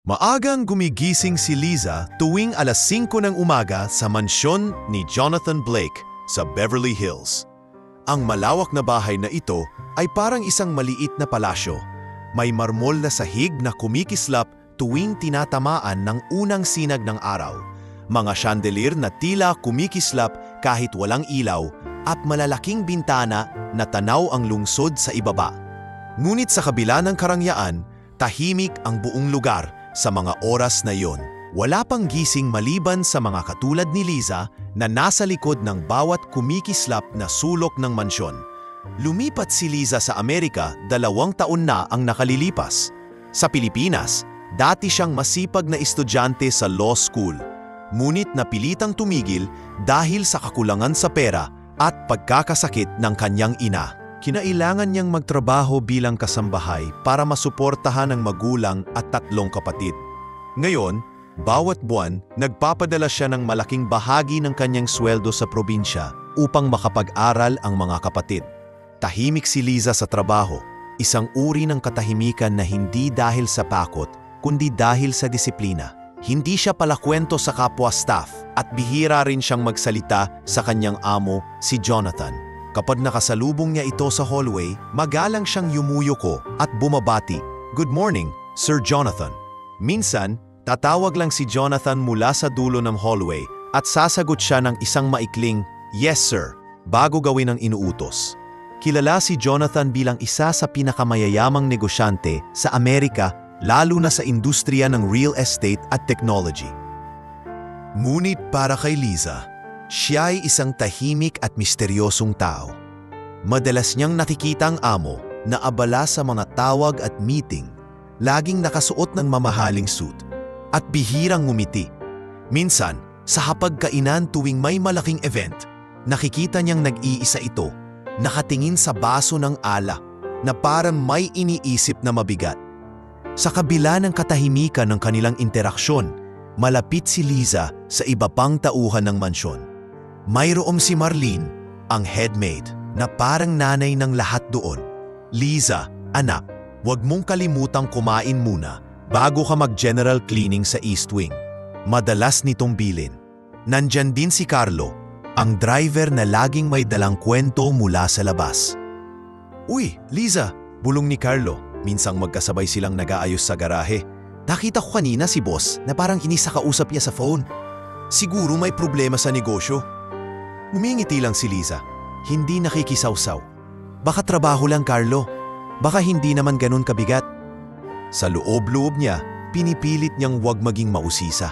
Maagang gumigising si Liza tuwing alas 5 ng umaga sa mansyon ni Jonathan Blake sa Beverly Hills. Ang malawak na bahay na ito ay parang isang maliit na palasyo. May marmol na sahig na kumikislap tuwing tinatamaan ng unang sinag ng araw. Mga chandelier na tila kumikislap kahit walang ilaw at malalaking bintana na tanaw ang lungsod sa ibaba. Ngunit sa kabila ng karangyaan, tahimik ang buong lugar. Sa mga oras na yon, wala pang gising maliban sa mga katulad ni Liza na nasa likod ng bawat kumikislap na sulok ng mansyon. Lumipat si Liza sa Amerika 2 taon na ang nakalilipas. Sa Pilipinas, dati siyang masipag na estudyante sa law school. Ngunit napilitang tumigil dahil sa kakulangan sa pera at pagkakasakit ng kanyang ina. Kinailangan niyang magtrabaho bilang kasambahay para masuportahan ang magulang at 3 kapatid. Ngayon, bawat buwan, nagpapadala siya ng malaking bahagi ng kanyang sweldo sa probinsya upang makapag-aral ang mga kapatid. Tahimik si Liza sa trabaho, isang uri ng katahimikan na hindi dahil sa pakot, kundi dahil sa disiplina. Hindi siya palakwento sa kapwa staff at bihira rin siyang magsalita sa kanyang amo, si Jonathan. Kapag nakasalubong niya ito sa hallway, magalang siyang yumuyuko at bumabati, "Good morning, Sir Jonathan." Minsan, tatawag lang si Jonathan mula sa dulo ng hallway at sasagot siya ng isang maikling, "Yes, sir," bago gawin ang inuutos. Kilala si Jonathan bilang isa sa pinakamayayamang negosyante sa Amerika, lalo na sa industriya ng real estate at technology. Ngunit para kay Liza, siya ay isang tahimik at misteryosong tao. Madalas niyang nakikita ang amo na abala sa mga tawag at meeting, laging nakasuot ng mamahaling suit, at bihirang ngumiti. Minsan, sa hapagkainan tuwing may malaking event, nakikita niyang nag-iisa ito, nakatingin sa baso ng alak na parang may iniisip na mabigat. Sa kabila ng katahimikan ng kanilang interaksyon, malapit si Liza sa iba pang tauhan ng mansyon. Mayroong si Marlene, ang headmaid, na parang nanay ng lahat doon. "Liza, anak, huwag mong kalimutang kumain muna bago ka mag-general cleaning sa East Wing." Madalas nitong bilin. Nandyan din si Carlo, ang driver na laging may dalang kwento mula sa labas. "Uy, Liza," bulong ni Carlo. Minsang magkasabay silang nag-aayos sa garahe. "Nakita ko kanina si boss na parang inisakausap niya sa phone. Siguro may problema sa negosyo." Ngumingiti lang si Liza, hindi nakikisawsaw. "Baka trabaho lang, Carlo. Baka hindi naman ganun kabigat." Sa loob-loob niya, pinipilit niyang huwag maging mausisa.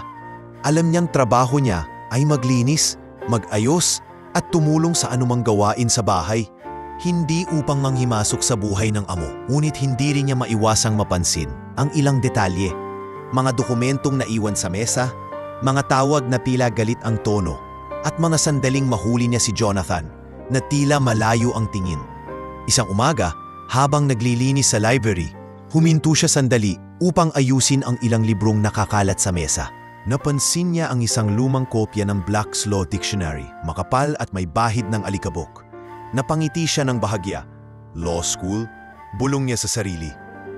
Alam niyang trabaho niya ay maglinis, mag-ayos, at tumulong sa anumang gawain sa bahay. Hindi upang manghimasok sa buhay ng amo, ngunit hindi rin niya maiwasang mapansin ang ilang detalye. Mga dokumentong naiwan sa mesa, mga tawag na tila galit ang tono, at mga sandaling mahuli niya si Jonathan na tila malayo ang tingin. Isang umaga, habang naglilinis sa library, huminto siya sandali upang ayusin ang ilang librong nakakalat sa mesa. Napansin niya ang isang lumang kopya ng Black's Law Dictionary, makapal at may bahid ng alikabok. Napangiti siya ng bahagya. "Law school?" Bulong niya sa sarili.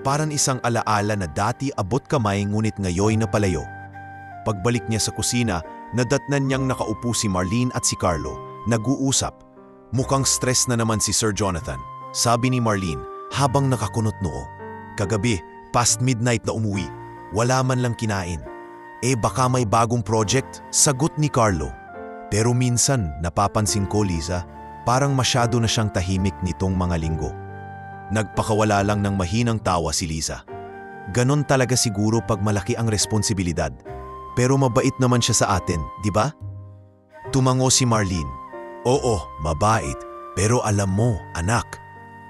Parang isang alaala na dati abot kamay ngunit ngayoy na palayo. Pagbalik niya sa kusina, nadatnan niyang nakaupo si Marlene at si Carlo, nag-uusap. "Mukhang stress na naman si Sir Jonathan," sabi ni Marlene habang nakakunot noo. "Kagabi, past midnight na umuwi. Wala man lang kinain." Baka may bagong project?" sagot ni Carlo. Pero minsan, napapansin ko, Liza, parang masyado na siyang tahimik nitong mga linggo. Nagpakawala lang ng mahinang tawa si Liza. "Ganon talaga siguro pag malaki ang responsibilidad. Pero mabait naman siya sa atin, di ba?" Tumango si Marlene. "Oo, mabait. Pero alam mo, anak,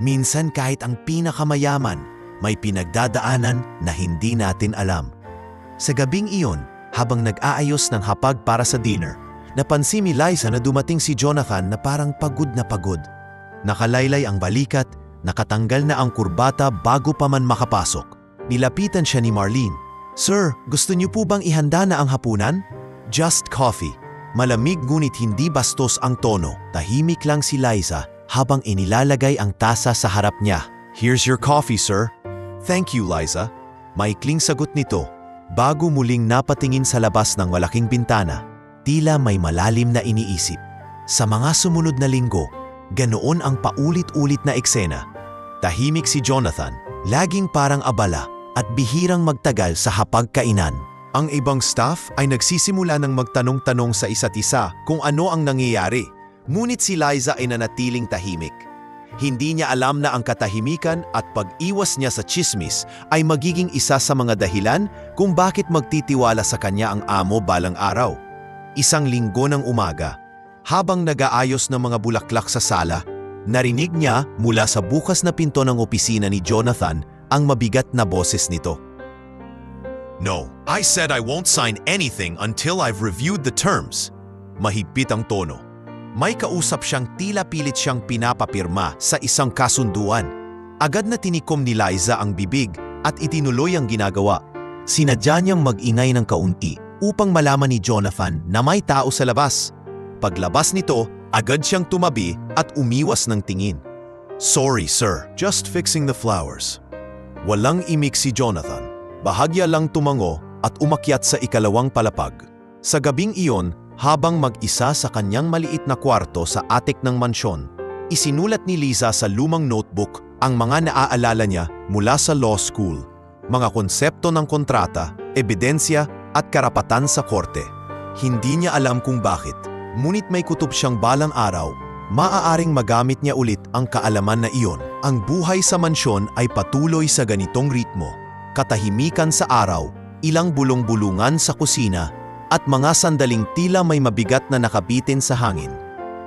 minsan kahit ang pinakamayaman, may pinagdadaanan na hindi natin alam." Sa gabing iyon, habang nag-aayos ng hapag para sa dinner, napansin ni Liza na dumating si Jonathan na parang pagod na pagod. Nakalaylay ang balikat, nakatanggal na ang kurbata bago pa man makapasok. Nilapitan siya ni Marlene. "Sir, gusto niyo po bang ihanda na ang hapunan?" "Just coffee." Malamig ngunit hindi bastos ang tono. Tahimik lang si Liza habang inilalagay ang tasa sa harap niya. "Here's your coffee, sir." "Thank you, Liza." Maikling sagot nito. Bago muling napatingin sa labas ng malaking bintana, tila may malalim na iniisip. Sa mga sumunod na linggo, ganoon ang paulit-ulit na eksena. Tahimik si Jonathan, laging parang abala at bihirang magtagal sa hapagkainan. Ang ibang staff ay nagsisimula ng magtanong-tanong sa isa't isa kung ano ang nangyayari. Ngunit si Liza ay nanatiling tahimik. Hindi niya alam na ang katahimikan at pag-iwas niya sa chismis ay magiging isa sa mga dahilan kung bakit magtitiwala sa kanya ang amo balang araw. Isang linggo ng umaga, habang nag-aayos ng mga bulaklak sa sala, narinig niya mula sa bukas na pinto ng opisina ni Jonathan ang mabigat na boses nito. "No, I said I won't sign anything until I've reviewed the terms." Mahigpit ang tono. May kausap siyang tila pilit siyang pinapapirma sa isang kasunduan. Agad na tinikom ni Liza ang bibig at itinuloy ang ginagawa. Sinadya niyang mag-ingay ng kaunti upang malaman ni Jonathan na may tao sa labas. Paglabas nito, agad siyang tumabi at umiwas ng tingin. "Sorry sir, just fixing the flowers." Walang imik si Jonathan. Bahagya lang tumango at umakyat sa ikalawang palapag. Sa gabing iyon, habang mag-isa sa kanyang maliit na kwarto sa attic ng mansyon, isinulat ni Liza sa lumang notebook ang mga naaalala niya mula sa law school, mga konsepto ng kontrata, ebidensya at karapatan sa korte. Hindi niya alam kung bakit, ngunit may kutob siyang balang araw, maaaring magamit niya ulit ang kaalaman na iyon. Ang buhay sa mansyon ay patuloy sa ganitong ritmo. Katahimikan sa araw, ilang bulong-bulungan sa kusina, at mga sandaling tila may mabigat na nakabitin sa hangin.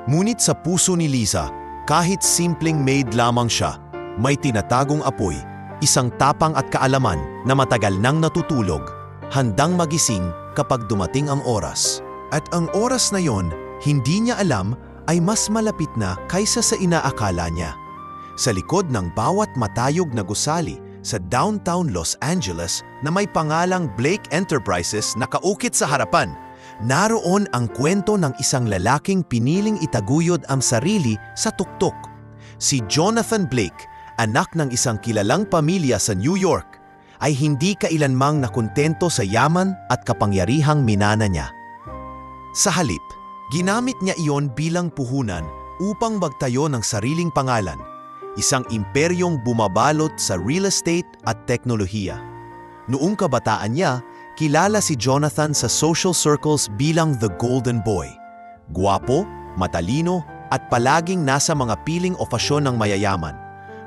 Ngunit sa puso ni Liza, kahit simpleng maid lamang siya, may tinatagong apoy, isang tapang at kaalaman na matagal nang natutulog, handang magising kapag dumating ang oras. At ang oras na yon, hindi niya alam, ay mas malapit na kaysa sa inaakala niya. Sa likod ng bawat matayog na gusali sa downtown Los Angeles na may pangalang Blake Enterprises na kaukit sa harapan, naroon ang kwento ng isang lalaking piniling itaguyod ang sarili sa tuktok. Si Jonathan Blake, anak ng isang kilalang pamilya sa New York, ay hindi kailanmang nakontento sa yaman at kapangyarihang minana niya. Sa halip, ginamit niya iyon bilang puhunan upang magtayo ng sariling pangalan, isang imperyong bumabalot sa real estate at teknolohiya. Noong kabataan niya, kilala si Jonathan sa social circles bilang the Golden Boy. Gwapo, matalino, at palaging nasa mga piling okasyon ng mayayaman.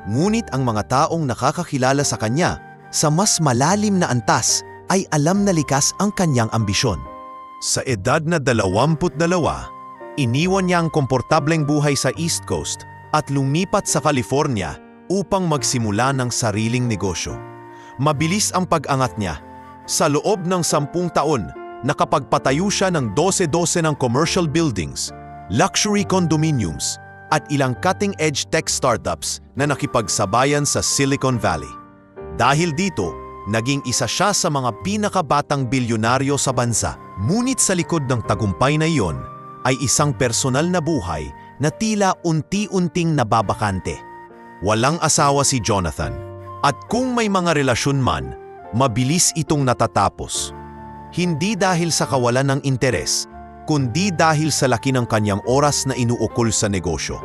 Ngunit ang mga taong nakakakilala sa kanya, sa mas malalim na antas, ay alam na likas ang kanyang ambisyon. Sa edad na 22, iniwan niya ang komportableng buhay sa East Coast at lumipat sa California upang magsimula ng sariling negosyo. Mabilis ang pag-angat niya. Sa loob ng 10 taon, nakapagpatayo siya ng 12 ng commercial buildings, luxury condominiums, at ilang cutting-edge tech startups na nakipagsabayan sa Silicon Valley. Dahil dito, naging isa siya sa mga pinakabatang bilyonaryo sa bansa. Ngunit sa likod ng tagumpay na iyon, ay isang personal na buhay na tila unti-unting nababakante. Walang asawa si Jonathan, at kung may mga relasyon man, mabilis itong natatapos. Hindi dahil sa kawalan ng interes, kundi dahil sa laki ng kanyang oras na inuukol sa negosyo.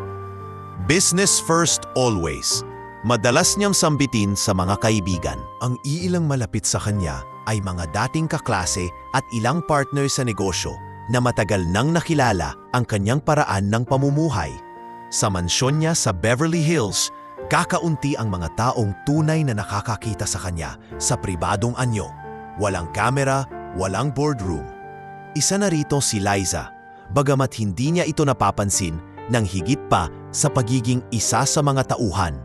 Business first always. Madalas niyang sambitin sa mga kaibigan. Ang iilang malapit sa kanya ay mga dating kaklase at ilang partner sa negosyo na matagal nang nakilala ang kanyang paraan ng pamumuhay. Sa mansyon niya sa Beverly Hills, kakaunti ang mga taong tunay na nakakakita sa kanya sa pribadong anyo. Walang kamera, walang boardroom. Isa na rito si Liza, bagamat hindi niya ito napapansin nang higit pa sa pagiging isa sa mga tauhan.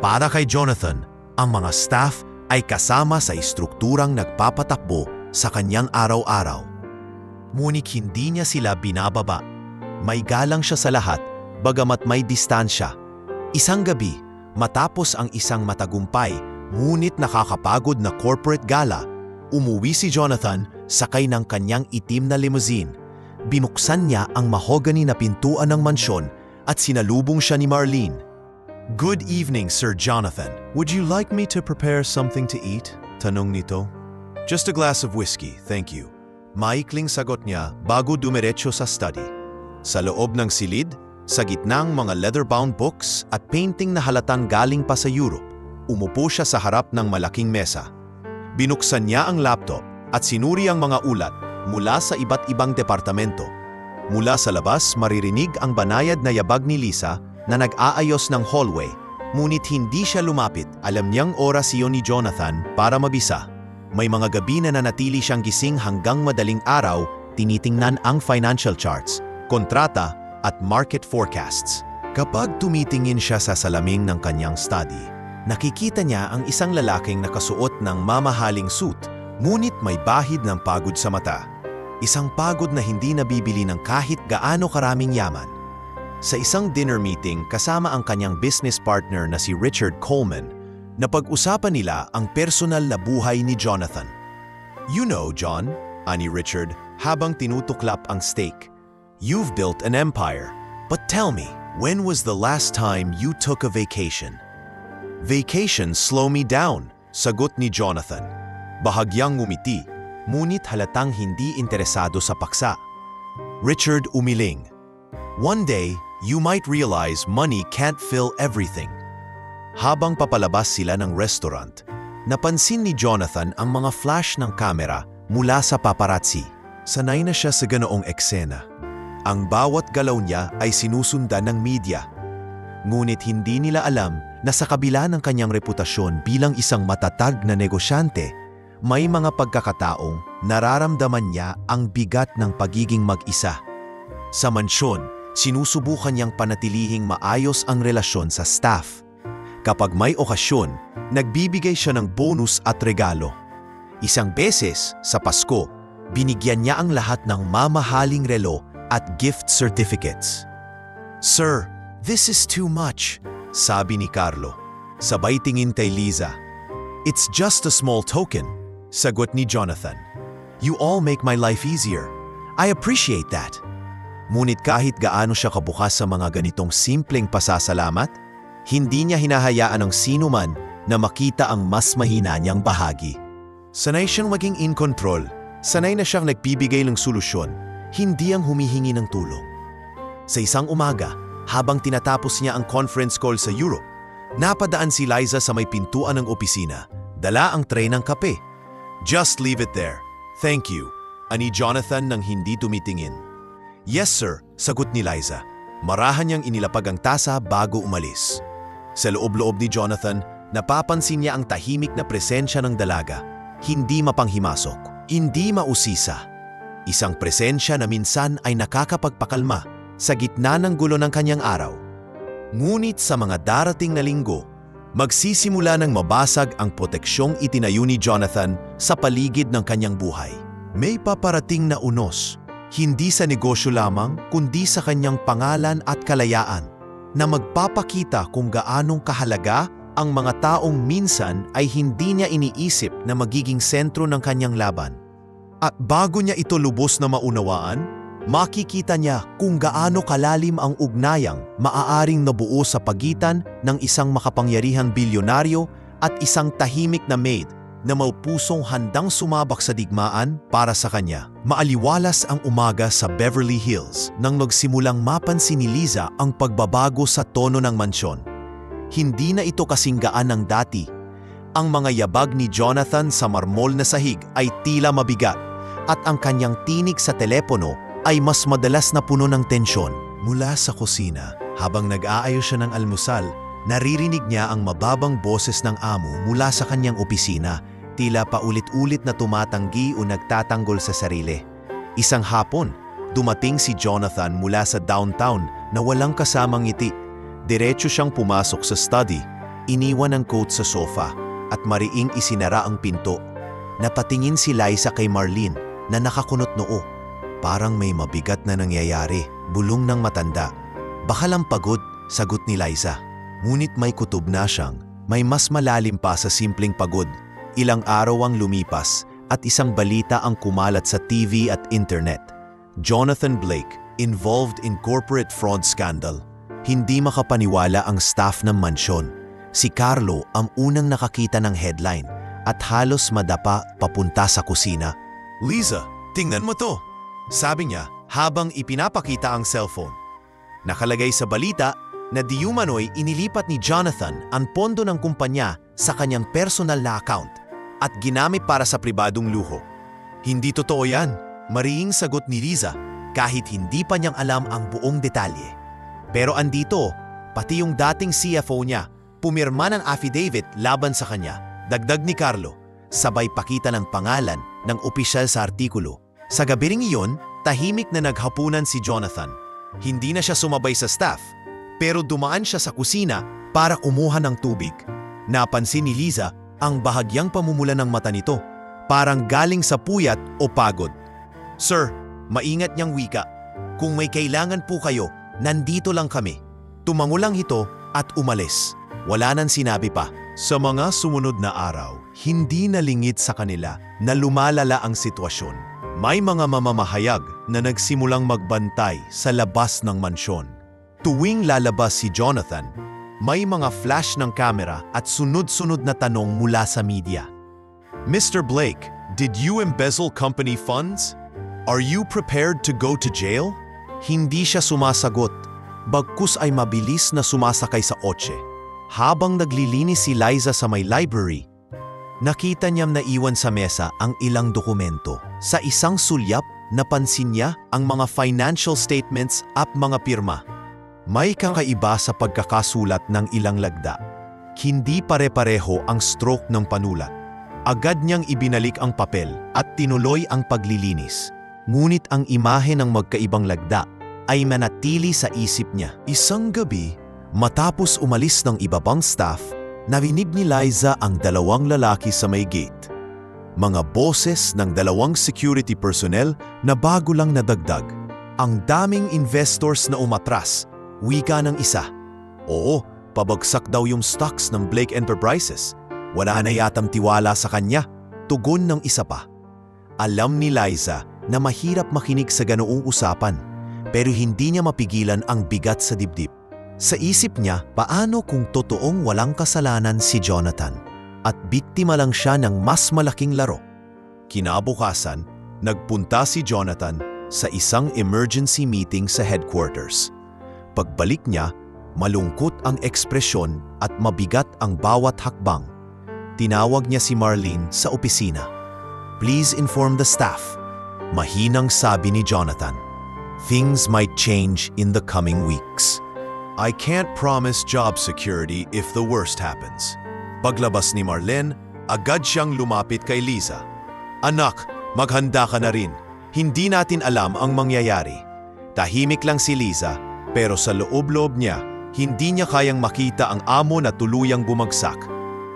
Para kay Jonathan, ang mga staff ay kasama sa istrukturang nagpapatakbo sa kanyang araw-araw. Ngunit hindi niya sila binababa. May galang siya sa lahat, bagamat may distansya. Isang gabi, matapos ang isang matagumpay, ngunit nakakapagod na corporate gala, umuwi si Jonathan sakay ng kanyang itim na limousine. Binuksan niya ang mahogany na pintuan ng mansyon at sinalubong siya ni Marlene. "Good evening, Sir Jonathan. Would you like me to prepare something to eat?" Tanong nito. Just a glass of whiskey, thank you. Maikling sagot niya bago dumiretso sa study. Sa loob ng silid, sa gitnang mga leather-bound books at painting na halatang galing pa sa Europe, umupo siya sa harap ng malaking mesa. Binuksan niya ang laptop at sinuri ang mga ulat mula sa iba't ibang departamento. Mula sa labas, maririnig ang banayad na yabag ni Lisa na nag-aayos ng hallway. Ngunit hindi siya lumapit, alam niyang oras iyon ni Jonathan para mabisa. May mga gabi na nanatili siyang gising hanggang madaling araw, tinitingnan ang financial charts, kontrata at market forecasts. Kapag tumitingin siya sa salamin ng kanyang study, nakikita niya ang isang lalaking nakasuot ng mamahaling suit, ngunit may bahid ng pagod sa mata. Isang pagod na hindi nabibili ng kahit gaano karaming yaman. Sa isang dinner meeting kasama ang kanyang business partner na si Richard Coleman, napag-usapan nila ang personal na buhay ni Jonathan. "You know, John," ani Richard habang tinutuklap ang steak, "you've built an empire. But tell me, when was the last time you took a vacation?" "Vacations slow me down," sagot ni Jonathan. Bahagyang ngumiti, ngunit halatang hindi interesado sa paksa. Richard umiling. "One day, you might realize money can't fill everything." Habang papalabas sila ng restaurant, napansin ni Jonathan ang mga flash ng kamera mula sa paparazzi. Sanay na siya sa ganoong eksena. Ang bawat galaw niya ay sinusundan ng media. Ngunit hindi nila alam na sa kabila ng kanyang reputasyon bilang isang matatag na negosyante, may mga pagkakataong nararamdaman niya ang bigat ng pagiging mag-isa. Sa mansyon, sinusubukan niyang panatilihing maayos ang relasyon sa staff. Kapag may okasyon, nagbibigay siya ng bonus at regalo. Isang beses, sa Pasko, binigyan niya ang lahat ng mamahaling relo at gift certificates. "Sir, this is too much," sabi ni Carlo. Sabay tingin kay Liza. "It's just a small token," sagot ni Jonathan. "You all make my life easier. I appreciate that." Ngunit kahit gaano siya kabukas sa mga ganitong simpleng pasasalamat, hindi niya hinahayaan ng sino man na makita ang mas mahina niyang bahagi. Sanay siyang maging in control, sanay na siyang nagbibigay ng solusyon, hindi ang humihingi ng tulong. Sa isang umaga, habang tinatapos niya ang conference call sa Europe, napadaan si Liza sa may pintuan ng opisina, dala ang tray ng kape. "Just leave it there. Thank you," ani Jonathan nang hindi tumitingin. "Yes sir," sagot ni Liza. Marahan niyang inilapag ang tasa bago umalis. Sa loob-loob ni Jonathan, napapansin niya ang tahimik na presensya ng dalaga. Hindi mapanghimasok, hindi mausisa. Isang presensya na minsan ay nakakapagpakalma sa gitna ng gulo ng kanyang araw. Ngunit sa mga darating na linggo, magsisimula ng mabasag ang proteksyong itinayo ni Jonathan sa paligid ng kanyang buhay. May paparating na unos, hindi sa negosyo lamang kundi sa kanyang pangalan at kalayaan, na magpapakita kung gaanong kahalaga ang mga taong minsan ay hindi niya iniisip na magiging sentro ng kanyang laban. At bago niya ito lubos na maunawaan, makikita niya kung gaano kalalim ang ugnayang maaaring nabuo sa pagitan ng isang makapangyarihang bilyonaryo at isang tahimik na maid na maupusong handang sumabak sa digmaan para sa kanya. Maaliwalas ang umaga sa Beverly Hills nang magsimulang mapansin ni Liza ang pagbabago sa tono ng mansyon. Hindi na ito kasing gaan ng dati. Ang mga yabag ni Jonathan sa marmol na sahig ay tila mabigat at ang kanyang tinig sa telepono ay mas madalas na puno ng tensyon. Mula sa kusina, habang nag-aayos siya ng almusal, naririnig niya ang mababang boses ng amo mula sa kanyang opisina, tila paulit-ulit na tumatanggi o nagtatanggol sa sarili. Isang hapon, dumating si Jonathan mula sa downtown na walang kasamang ngiti. Diretso siyang pumasok sa study, iniwan ang coat sa sofa at mariing isinara ang pinto. Napatingin si Liza kay Marlene na nakakunot noo. Parang may mabigat na nangyayari, bulong ng matanda. "Baka lang pagod," sagot ni Liza. Ngunit may kutob na siyang, may mas malalim pa sa simpleng pagod. Ilang araw ang lumipas at isang balita ang kumalat sa TV at internet. Jonathan Blake, involved in corporate fraud scandal. Hindi makapaniwala ang staff ng mansyon. Si Carlo ang unang nakakita ng headline at halos madapa papunta sa kusina. "Liza, tingnan mo to," sabi niya habang ipinapakita ang cellphone. Nakalagay sa balita na di umano'y inilipat ni Jonathan ang pondo ng kumpanya sa kanyang personal na account at ginamit para sa pribadong luho. "Hindi totoo yan," mariing sagot ni Liza kahit hindi pa niyang alam ang buong detalye. Pero andito, pati yung dating CFO niya, pumirma ng affidavit laban sa kanya. Dagdag ni Carlo, sabay pakita ng pangalan ng opisyal sa artikulo. Sa gabi ring iyon, tahimik na naghapunan si Jonathan. Hindi na siya sumabay sa staff, pero dumaan siya sa kusina para kumuha ng tubig. Napansin ni Liza ang bahagyang pamumula ng mata nito, parang galing sa puyat o pagod. "Sir," maingat niyang wika, "kung may kailangan po kayo, nandito lang kami." Tumango lang ito at umalis. Wala nang sinabi pa. Sa mga sumunod na araw, hindi nalingit sa kanila na lumalala ang sitwasyon. May mga mamamahayag na nagsimulang magbantay sa labas ng mansyon. Tuwing lalabas si Jonathan, may mga flash ng kamera at sunod-sunod na tanong mula sa media. "Mr. Blake, did you embezzle company funds? Are you prepared to go to jail?" Hindi siya sumasagot, bagkus ay mabilis na sumasakay sa kotse. Habang naglilinis si Liza sa may library, nakita niyang naiwan sa mesa ang ilang dokumento. Sa isang sulyap, napansin niya ang mga financial statements at mga pirma. May kakaiba sa pagkakasulat ng ilang lagda. Hindi pare-pareho ang stroke ng panulat. Agad niyang ibinalik ang papel at tinuloy ang paglilinis. Ngunit ang imahe ng magkaibang lagda ay manatili sa isip niya. Isang gabi, matapos umalis ng iba pang staff, narinig ni Liza ang dalawang lalaki sa may gate. Mga boses ng dalawang security personnel na bago lang nadagdag. Ang daming investors na umatras, wika ng isa. "Oo, pabagsak daw yung stocks ng Blake Enterprises. Wala na yatang tiwala sa kanya," tugon ng isa pa. Alam ni Liza na mahirap makinig sa ganoong usapan, pero hindi niya mapigilan ang bigat sa dibdib. Sa isip niya, paano kung totoong walang kasalanan si Jonathan at biktima lang siya ng mas malaking laro? Kinabukasan, nagpunta si Jonathan sa isang emergency meeting sa headquarters. Pagbalik niya, malungkot ang ekspresyon at mabigat ang bawat hakbang. Tinawag niya si Marlene sa opisina. "Please inform the staff," mahinang sabi ni Jonathan. "Things might change in the coming weeks. I can't promise job security if the worst happens." Paglabas ni Marlene, agad siyang lumapit kay Liza. "Anak, maghanda ka na rin. Hindi natin alam ang mangyayari." Tahimik lang si Liza, pero sa loob-loob niya, hindi niya kayang makita ang amo na tuluyang bumagsak.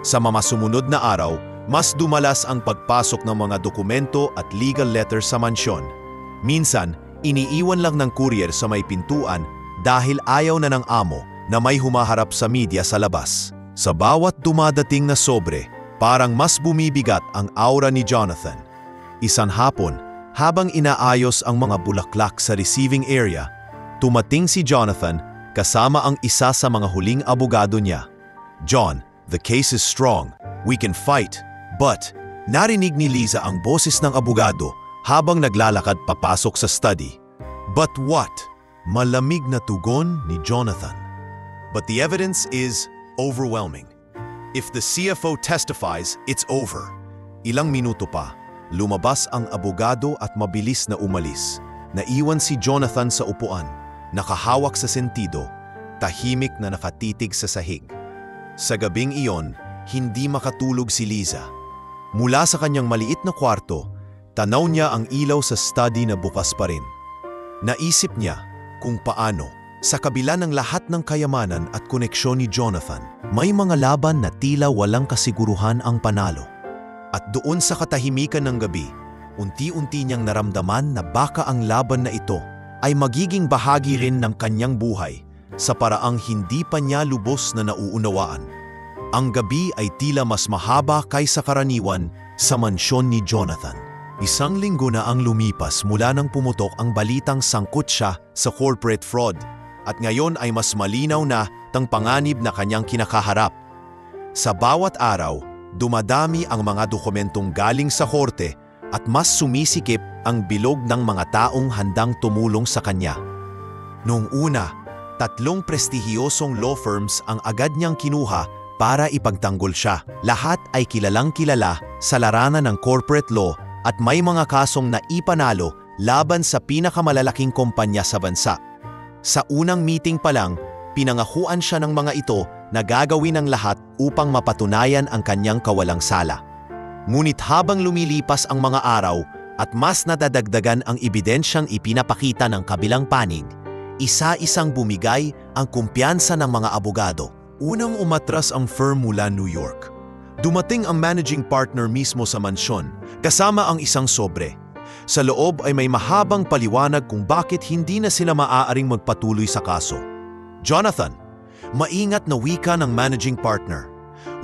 Sa mga sumunod na araw, mas dumalas ang pagpasok ng mga dokumento at legal letters sa mansyon. Minsan, iniiwan lang ng courier sa may pintuan dahil ayaw na ng amo na may humaharap sa media sa labas. Sa bawat dumadating na sobre, parang mas bumibigat ang aura ni Jonathan. Isang hapon, habang inaayos ang mga bulaklak sa receiving area, tumating si Jonathan kasama ang isa sa mga huling abogado niya. "John, the case is strong. We can fight." But, narinig ni Liza ang boses ng abogado habang naglalakad papasok sa study. "But what?" Malamig na tugon ni Jonathan. "But the evidence is overwhelming. If the CFO testifies, it's over." Ilang minuto pa, lumabas ang abogado at mabilis na umalis. Naiwan si Jonathan sa upuan, nakahawak sa sentido, tahimik na nakatitig sa sahig. Sa gabing iyon, hindi makatulog si Liza. Mula sa kanyang maliit na kwarto, tanaw niya ang ilaw sa study na bukas pa rin. Naisip niya kung paano, sa kabila ng lahat ng kayamanan at koneksyon ni Jonathan, may mga laban na tila walang kasiguruhan ang panalo. At doon sa katahimikan ng gabi, unti-unti niyang naramdaman na baka ang laban na ito ay magiging bahagi rin ng kanyang buhay sa paraang hindi pa niya lubos na nauunawaan. Ang gabi ay tila mas mahaba kaysa karaniwan sa mansyon ni Jonathan. Isang linggo na ang lumipas mula nang pumutok ang balitang sangkot siya sa corporate fraud at ngayon ay mas malinaw na ang panganib na kanyang kinakaharap. Sa bawat araw, Dumadami ang mga dokumentong galing sa korte at mas sumisikip ang bilog ng mga taong handang tumulong sa kanya. Noong una, 3 prestihiyosong law firms ang agad niyang kinuha para ipagtanggol siya. Lahat ay kilalang-kilala sa larangan ng corporate law at may mga kasong naipanalo laban sa pinakamalalaking kumpanya sa bansa. Sa unang meeting pa lang, pinangakuan siya ng mga ito na gagawin ang lahat upang mapatunayan ang kanyang kawalang sala. Ngunit habang lumilipas ang mga araw at mas nadadagdagan ang ebidensyang ipinapakita ng kabilang panig, isa-isang bumigay ang kumpiyansa ng mga abogado. Unang umatras ang firm mula New York. Dumating ang managing partner mismo sa mansyon, kasama ang isang sobre. Sa loob ay may mahabang paliwanag kung bakit hindi na sila maaaring magpatuloy sa kaso. Jonathan, maingat na wika ng managing partner.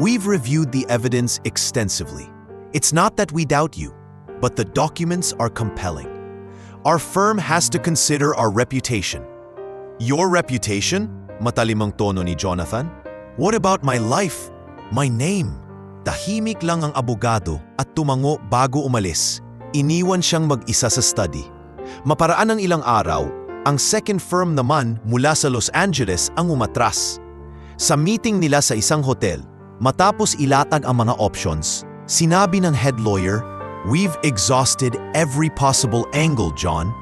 We've reviewed the evidence extensively. It's not that we doubt you, but the documents are compelling. Our firm has to consider our reputation. Your reputation? Matalimang tono ni Jonathan. What about my life? My name? Tahimik lang ang abogado at tumango bago umalis. Iniwan siyang mag-isa sa study. Maparaan ng ilang araw, ang second firm naman mula sa Los Angeles ang umatras. Sa meeting nila sa isang hotel, matapos ilatag ang mga options, sinabi ng head lawyer, "We've exhausted every possible angle, John.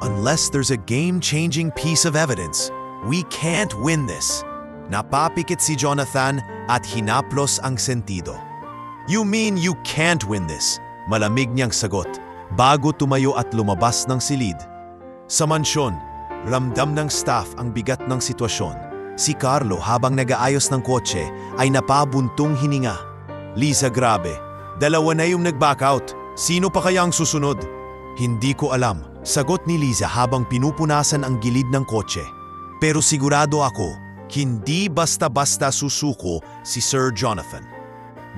Unless there's a game-changing piece of evidence, we can't win this." Napapikit si Jonathan at hinaplos ang sentido. "You mean you can't win this?" Malamig niyang sagot, bago tumayo at lumabas ng silid. Sa mansyon, ramdam ng staff ang bigat ng sitwasyon. Si Carlo habang nag-aayos ng kotse ay napabuntong hininga. "Liza, grabe. 2 na yung nag-back out. Sino pa kaya ang susunod?" "Hindi ko alam," sagot ni Liza habang pinupunasan ang gilid ng kotse. "Pero sigurado ako, hindi basta-basta susuko si Sir Jonathan."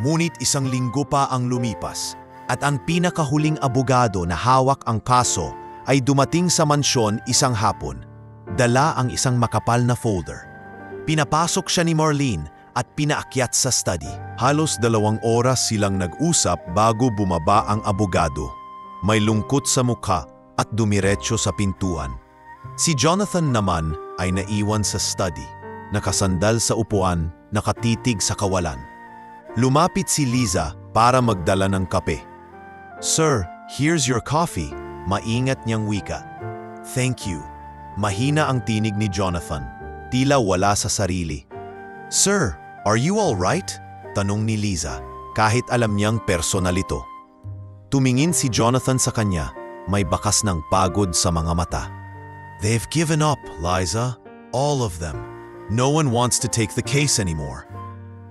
Ngunit 1 linggo pa ang lumipas at ang pinakahuling abogado na hawak ang kaso ay dumating sa mansyon isang hapon. Dala ang isang makapal na folder. Pinapasok siya ni Marlene at pinaakyat sa study. Halos 2 oras silang nag-usap bago bumaba ang abogado. May lungkot sa mukha at dumiretso sa pintuan. Si Jonathan naman ay naiwan sa study, nakasandal sa upuan, nakatitig sa kawalan. Lumapit si Liza para magdala ng kape. "Sir, here's your coffee," maingat niyang wika. "Thank you." Mahina ang tinig ni Jonathan, tila wala sa sarili. "Sir, are you all right?" tanong ni Liza, kahit alam niyang personal ito. Tumingin si Jonathan sa kanya, may bakas ng pagod sa mga mata. "They've given up, Liza. All of them. No one wants to take the case anymore."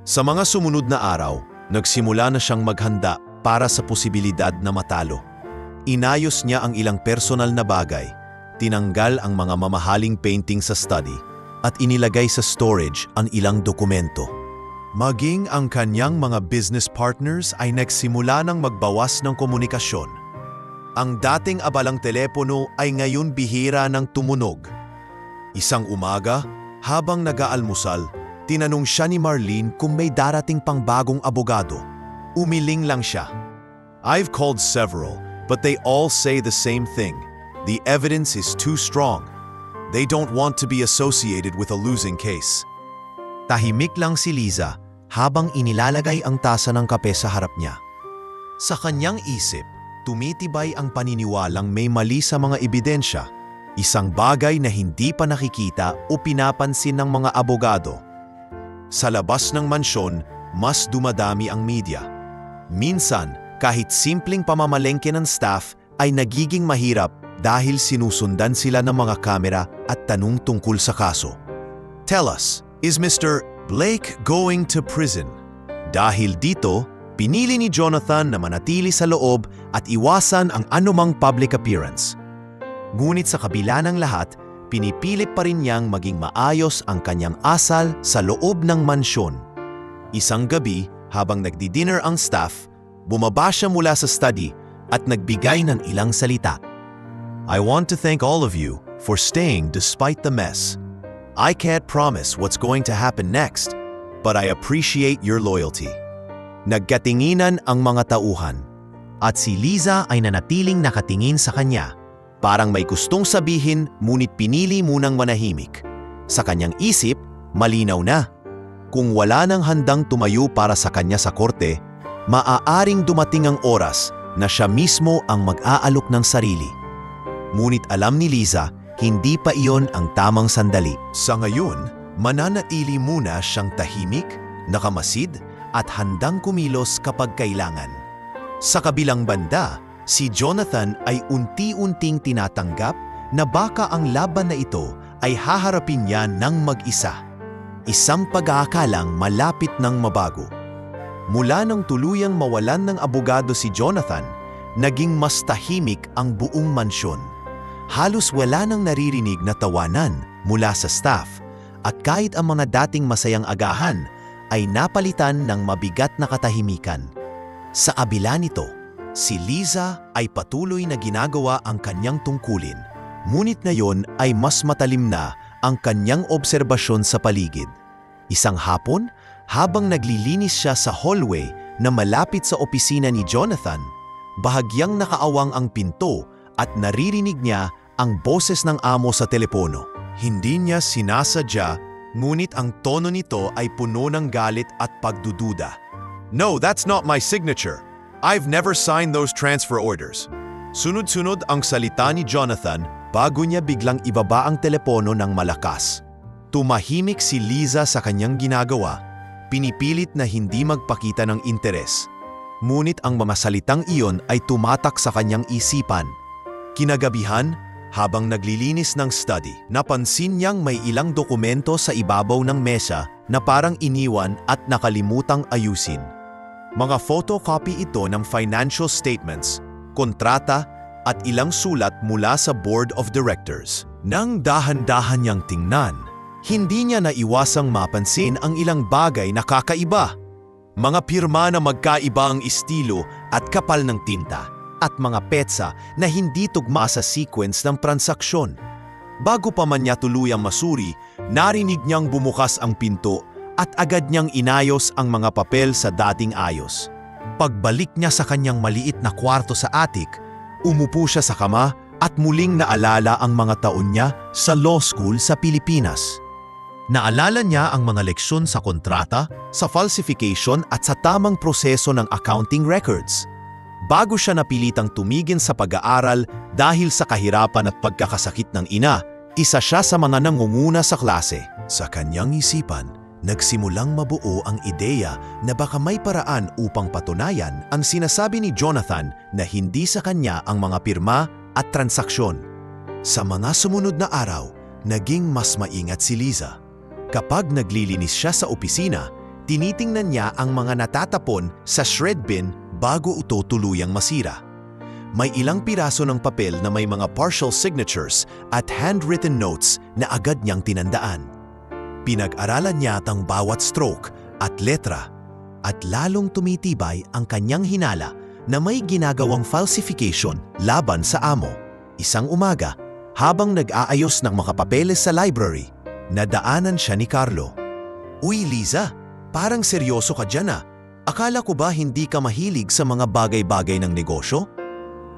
Sa mga sumunod na araw, nagsimula na siyang maghanda para sa posibilidad na matalo. Inayos niya ang ilang personal na bagay, tinanggal ang mga mamahaling painting sa study, at inilagay sa storage ang ilang dokumento. Maging ang kanyang mga business partners ay nagsimula ng magbawas ng komunikasyon. Ang dating abalang telepono ay ngayon bihira ng tumunog. Isang umaga, habang nag-aalmusal, tinanong siya ni Marlene kung may darating pang bagong abogado. Umiling lang siya. "I've called several, but they all say the same thing. The evidence is too strong. They don't want to be associated with a losing case." Tahimik lang si Liza habang inilalagay ang tasa ng kape sa harap niya. Sa kanyang isip, tumitibay ang paniniwalang may mali sa mga ebidensya, isang bagay na hindi pa nakikita o pinapansin ng mga abogado. Sa labas ng mansyon, mas dumadami ang media. Minsan, kahit simpleng pamamalengke ng staff ay nagiging mahirap dahil sinusundan sila ng mga kamera at tanong tungkol sa kaso. "Tell us, is Mr. Blake going to prison?" Dahil dito, pinili ni Jonathan na manatili sa loob at iwasan ang anumang public appearance. Ngunit sa kabila ng lahat, pinipilit pa rin niyang maging maayos ang kanyang asal sa loob ng mansyon. Isang gabi, habang nagdi-dinner ang staff, bumaba siya mula sa study at nagbigay ng ilang salita. "I want to thank all of you for staying despite the mess. I can't promise what's going to happen next, but I appreciate your loyalty." Nagkatinginan ang mga tauhan. At si Liza ay nanatiling nakatingin sa kanya. Parang may gustong sabihin, ngunit pinili munang manahimik. Sa kanyang isip, malinaw na. Kung wala nang handang tumayo para sa kanya sa korte, maaaring dumating ang oras na siya mismo ang mag-aalok ng sarili. Ngunit alam ni Liza, hindi pa iyon ang tamang sandali. Sa ngayon, mananatili muna siyang tahimik, nakamasid, at handang kumilos kapag kailangan. Sa kabilang banda, si Jonathan ay unti-unting tinatanggap na baka ang laban na ito ay haharapin niya ng mag-isa. Isang pag-aakalang malapit ng mabago. Mula nang tuluyang mawalan ng abogado si Jonathan, naging mas tahimik ang buong mansyon. Halos wala nang naririnig na tawanan mula sa staff at kahit ang mga dating masayang agahan ay napalitan ng mabigat na katahimikan. Sa kabila nito, si Liza ay patuloy na ginagawa ang kanyang tungkulin. Ngunit ngayon ay mas matalim na ang kanyang obserbasyon sa paligid. Isang hapon, habang naglilinis siya sa hallway na malapit sa opisina ni Jonathan, bahagyang nakaawang ang pinto at naririnig niya ang boses ng amo sa telepono. Hindi niya sinasadya, ngunit ang tono nito ay puno ng galit at pagdududa. "No, that's not my signature. I've never signed those transfer orders." Sunod-sunod ang salita ni Jonathan bago niya biglang ibaba ang telepono ng malakas. Tumahimik si Liza sa kanyang ginagawa, pinipilit na hindi magpakita ng interes. Ngunit ang mga salitang iyon ay tumatak sa kanyang isipan. Kinagabihan, habang naglilinis ng study, napansin niyang may ilang dokumento sa ibabaw ng mesa na parang iniwan at nakalimutang ayusin. Mga photocopy ito ng financial statements, kontrata at ilang sulat mula sa Board of Directors. Nang dahan-dahan niyang tingnan, hindi niya naiwasang mapansin ang ilang bagay na kakaiba. Mga pirma na magkaiba ang estilo at kapal ng tinta, at mga petsa na hindi tugma sa sequence ng transaksyon. Bago pa man niya tuluyang masuri, narinig niyang bumukas ang pinto at agad niyang inayos ang mga papel sa dating ayos. Pagbalik niya sa kanyang maliit na kwarto sa attic, umupo siya sa kama at muling naalala ang mga taon niya sa law school sa Pilipinas. Naalala niya ang mga leksyon sa kontrata, sa falsification at sa tamang proseso ng accounting records. Bago siya napilitang tumigil sa pag-aaral dahil sa kahirapan at pagkakasakit ng ina, isa siya sa mga nangunguna sa klase. Sa kanyang isipan, nagsimulang mabuo ang ideya na baka may paraan upang patunayan ang sinasabi ni Jonathan na hindi sa kanya ang mga pirma at transaksyon. Sa mga sumunod na araw, naging mas maingat si Liza. Kapag naglilinis siya sa opisina, tinitingnan niya ang mga natatapon sa shred bin bago ito tuluyang masira. May ilang piraso ng papel na may mga partial signatures at handwritten notes na agad niyang tinandaan. Pinag-aralan niya ang bawat stroke at letra at lalong tumitibay ang kanyang hinala na may ginagawang falsification laban sa amo. Isang umaga, habang nag-aayos ng mga papeles sa library, nadaanan siya ni Carlo. "Uy, Liza, parang seryoso ka dyan ah. Akala ko ba hindi ka mahilig sa mga bagay-bagay ng negosyo?"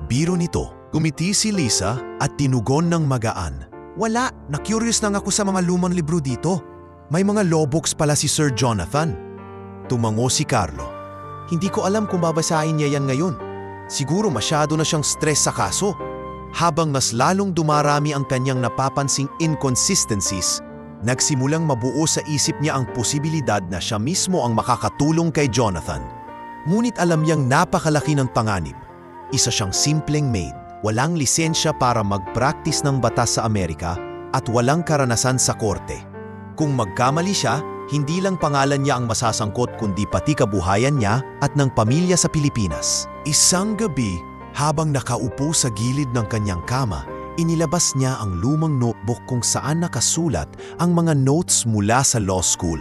Biro nito, kumiti si Liza at tinugon ng magaan. "Wala, na-curious lang ako sa mga lumang libro dito. May mga law books pala si Sir Jonathan." Tumango si Carlo. "Hindi ko alam kung babasahin niya yan ngayon. Siguro masyado na siyang stress sa kaso." Habang mas lalong dumarami ang kanyang napapansing inconsistencies, nagsimulang mabuo sa isip niya ang posibilidad na siya mismo ang makakatulong kay Jonathan. Ngunit alam niyang napakalaki ng panganib. Isa siyang simpleng maid, walang lisensya para mag-practice ng batas sa Amerika at walang karanasan sa korte. Kung magkamali siya, hindi lang pangalan niya ang masasangkot kundi pati kabuhayan niya at ng pamilya sa Pilipinas. Isang gabi, habang nakaupo sa gilid ng kanyang kama, inilabas niya ang lumang notebook kung saan nakasulat ang mga notes mula sa law school.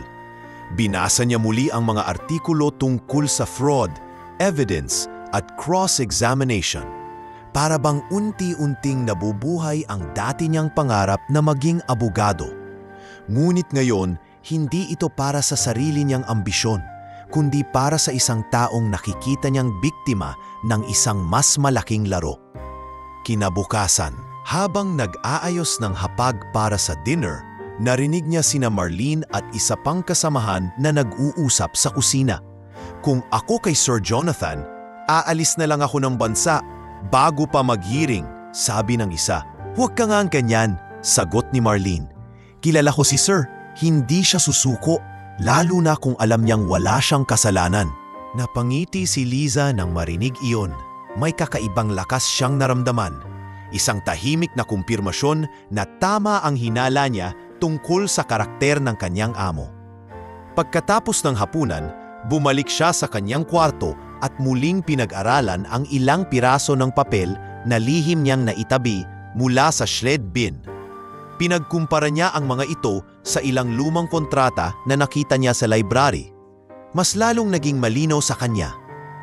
Binasa niya muli ang mga artikulo tungkol sa fraud, evidence, at cross-examination. Para bang unti-unting nabubuhay ang dati niyang pangarap na maging abogado. Ngunit ngayon, hindi ito para sa sarili niyang ambisyon, kundi para sa isang taong nakikita niyang biktima ng isang mas malaking laro. Kinabukasan, habang nag-aayos ng hapag para sa dinner, narinig niya sina Marlene at isa pang kasamahan na nag-uusap sa kusina. Kung ako kay Sir Jonathan, aalis na lang ako ng bansa bago pa mag-hearing, sabi ng isa. Huwag ka nga ang ganyan, sagot ni Marlene. Kilala ko si Sir, hindi siya susuko, lalo na kung alam niyang wala siyang kasalanan. Napangiti si Liza nang marinig iyon. May kakaibang lakas siyang naramdaman. Isang tahimik na kumpirmasyon na tama ang hinala niya tungkol sa karakter ng kanyang amo. Pagkatapos ng hapunan, bumalik siya sa kanyang kwarto at muling pinag-aralan ang ilang piraso ng papel na lihim niyang naitabi mula sa shred bin. Pinagkumpara niya ang mga ito sa ilang lumang kontrata na nakita niya sa library. Mas lalong naging malinaw sa kanya.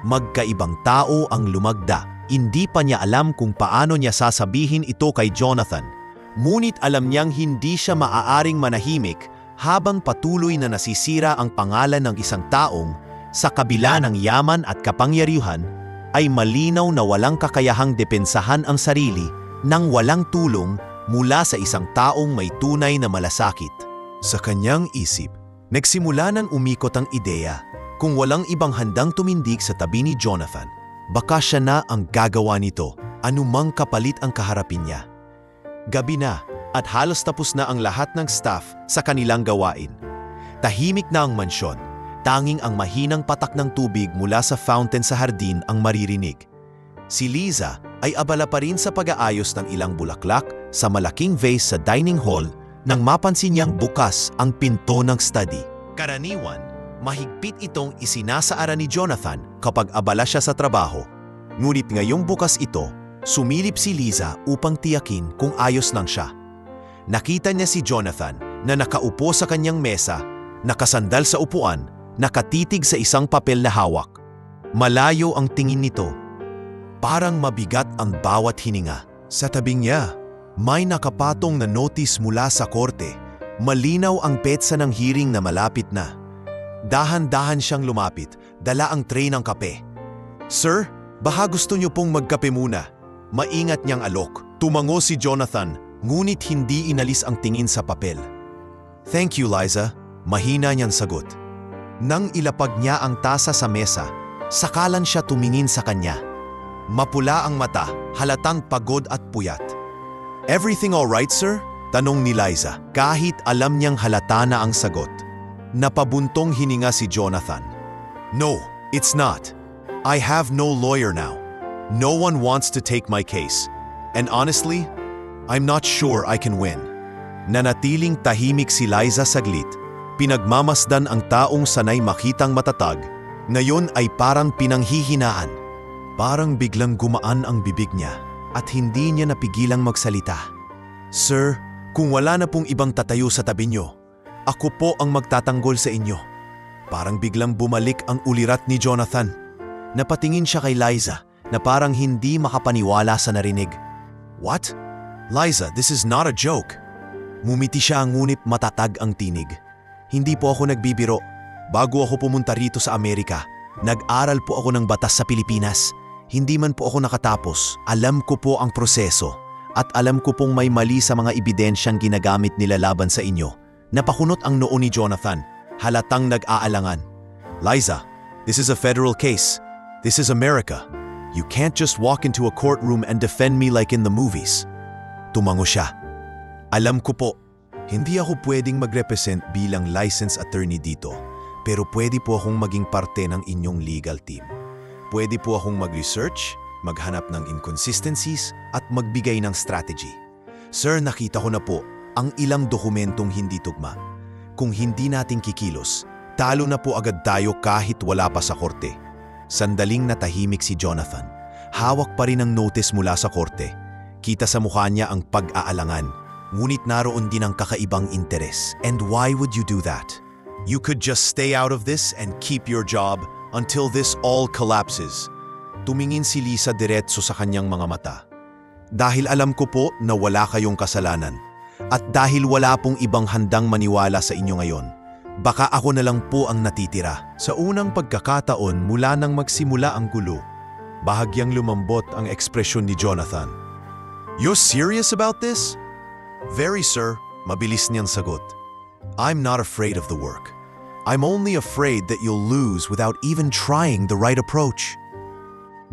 Magkaibang tao ang lumagda. Hindi pa niya alam kung paano niya sasabihin ito kay Jonathan. Ngunit alam niyang hindi siya maaaring manahimik habang patuloy na nasisira ang pangalan ng isang taong sa kabila ng yaman at kapangyarihan ay malinaw na walang kakayahang depensahan ang sarili nang walang tulong mula sa isang taong may tunay na malasakit. Sa kanyang isip, nagsimula nang umikot ang ideya. Kung walang ibang handang tumindig sa tabi ni Jonathan, baka siya na ang gagawa nito, anumang kapalit ang kaharapin niya. Gabi na at halos tapos na ang lahat ng staff sa kanilang gawain. Tahimik na ang mansyon, tanging ang mahinang patak ng tubig mula sa fountain sa hardin ang maririnig. Si Liza ay abala pa rin sa pag-aayos ng ilang bulaklak sa malaking vase sa dining hall nang mapansin niyang bukas ang pinto ng study. Karaniwan, mahigpit itong isinasaara ni Jonathan kapag abala siya sa trabaho. Ngunit ngayong bukas ito, sumilip si Liza upang tiyakin kung ayos lang siya. Nakita niya si Jonathan na nakaupo sa kanyang mesa, nakasandal sa upuan, nakatitig sa isang papel na hawak. Malayo ang tingin nito. Parang mabigat ang bawat hininga. Sa tabing niya, may nakapatong na notice mula sa korte. Malinaw ang petsa ng hearing na malapit na. Dahan-dahan siyang lumapit, dala ang tray ng kape. Sir, baka gusto niyo pong magkape muna. Maingat niyang alok. Tumango si Jonathan, ngunit hindi inalis ang tingin sa papel. Thank you, Liza. Mahina niyang sagot. Nang ilapag niya ang tasa sa mesa, sakalan siya tumingin sa kanya. Mapula ang mata, halatang pagod at puyat. Everything all right, sir? Tanong ni Liza, kahit alam niyang halata na ang sagot. Napabuntong hininga si Jonathan. No, it's not. I have no lawyer now. No one wants to take my case. And honestly, I'm not sure I can win. Nanatiling tahimik si Liza saglit. Pinagmamasdan ang taong sanay makitang matatag. Ngayon ay parang pinanghihinaan. Parang biglang gumaan ang bibig niya at hindi niya napigilang magsalita. Sir, kung wala na pong ibang tatayo sa tabi niyo, ako po ang magtatanggol sa inyo. Parang biglang bumalik ang ulirat ni Jonathan. Napatingin siya kay Liza na parang hindi makapaniwala sa narinig. What? Liza, this is not a joke. Mumiti siya ngunit matatag ang tinig. Hindi po ako nagbibiro. Bago ako pumunta rito sa Amerika, nag-aral po ako ng batas sa Pilipinas. Hindi man po ako nakatapos, alam ko po ang proseso at alam ko pong may mali sa mga ebidensyang ginagamit nila laban sa inyo. Napakunot ang noo ni Jonathan, halatang nag-aalangan. Liza, this is a federal case. This is America. You can't just walk into a courtroom and defend me like in the movies. Tumango siya. Alam ko po, hindi ako pwedeng mag-represent bilang licensed attorney dito, pero pwede po akong maging parte ng inyong legal team. Pwede po akong mag-research, maghanap ng inconsistencies at magbigay ng strategy. Sir, nakita ko na po ang ilang dokumentong hindi tugma. Kung hindi natin kikilos, talo na po agad tayo kahit wala pa sa korte. Sandaling natahimik si Jonathan. Hawak pa rin ang notice mula sa korte. Kita sa mukha niya ang pag-aalangan. Ngunit naroon din ang kakaibang interes. And why would you do that? You could just stay out of this and keep your job until this all collapses. Tumingin si Liza diretso sa kanyang mga mata. Dahil alam ko po na wala kayong kasalanan at dahil wala pong ibang handang maniwala sa inyo ngayon, Baka ako na lang po ang natitira. Sa unang pagkakataon mula nang magsimula ang gulo, bahagyang lumambot ang ekspresyon ni Jonathan. "You serious about this?" "Very, sir," mabilis niyang sagot. "I'm not afraid of the work. I'm only afraid that you'll lose without even trying the right approach."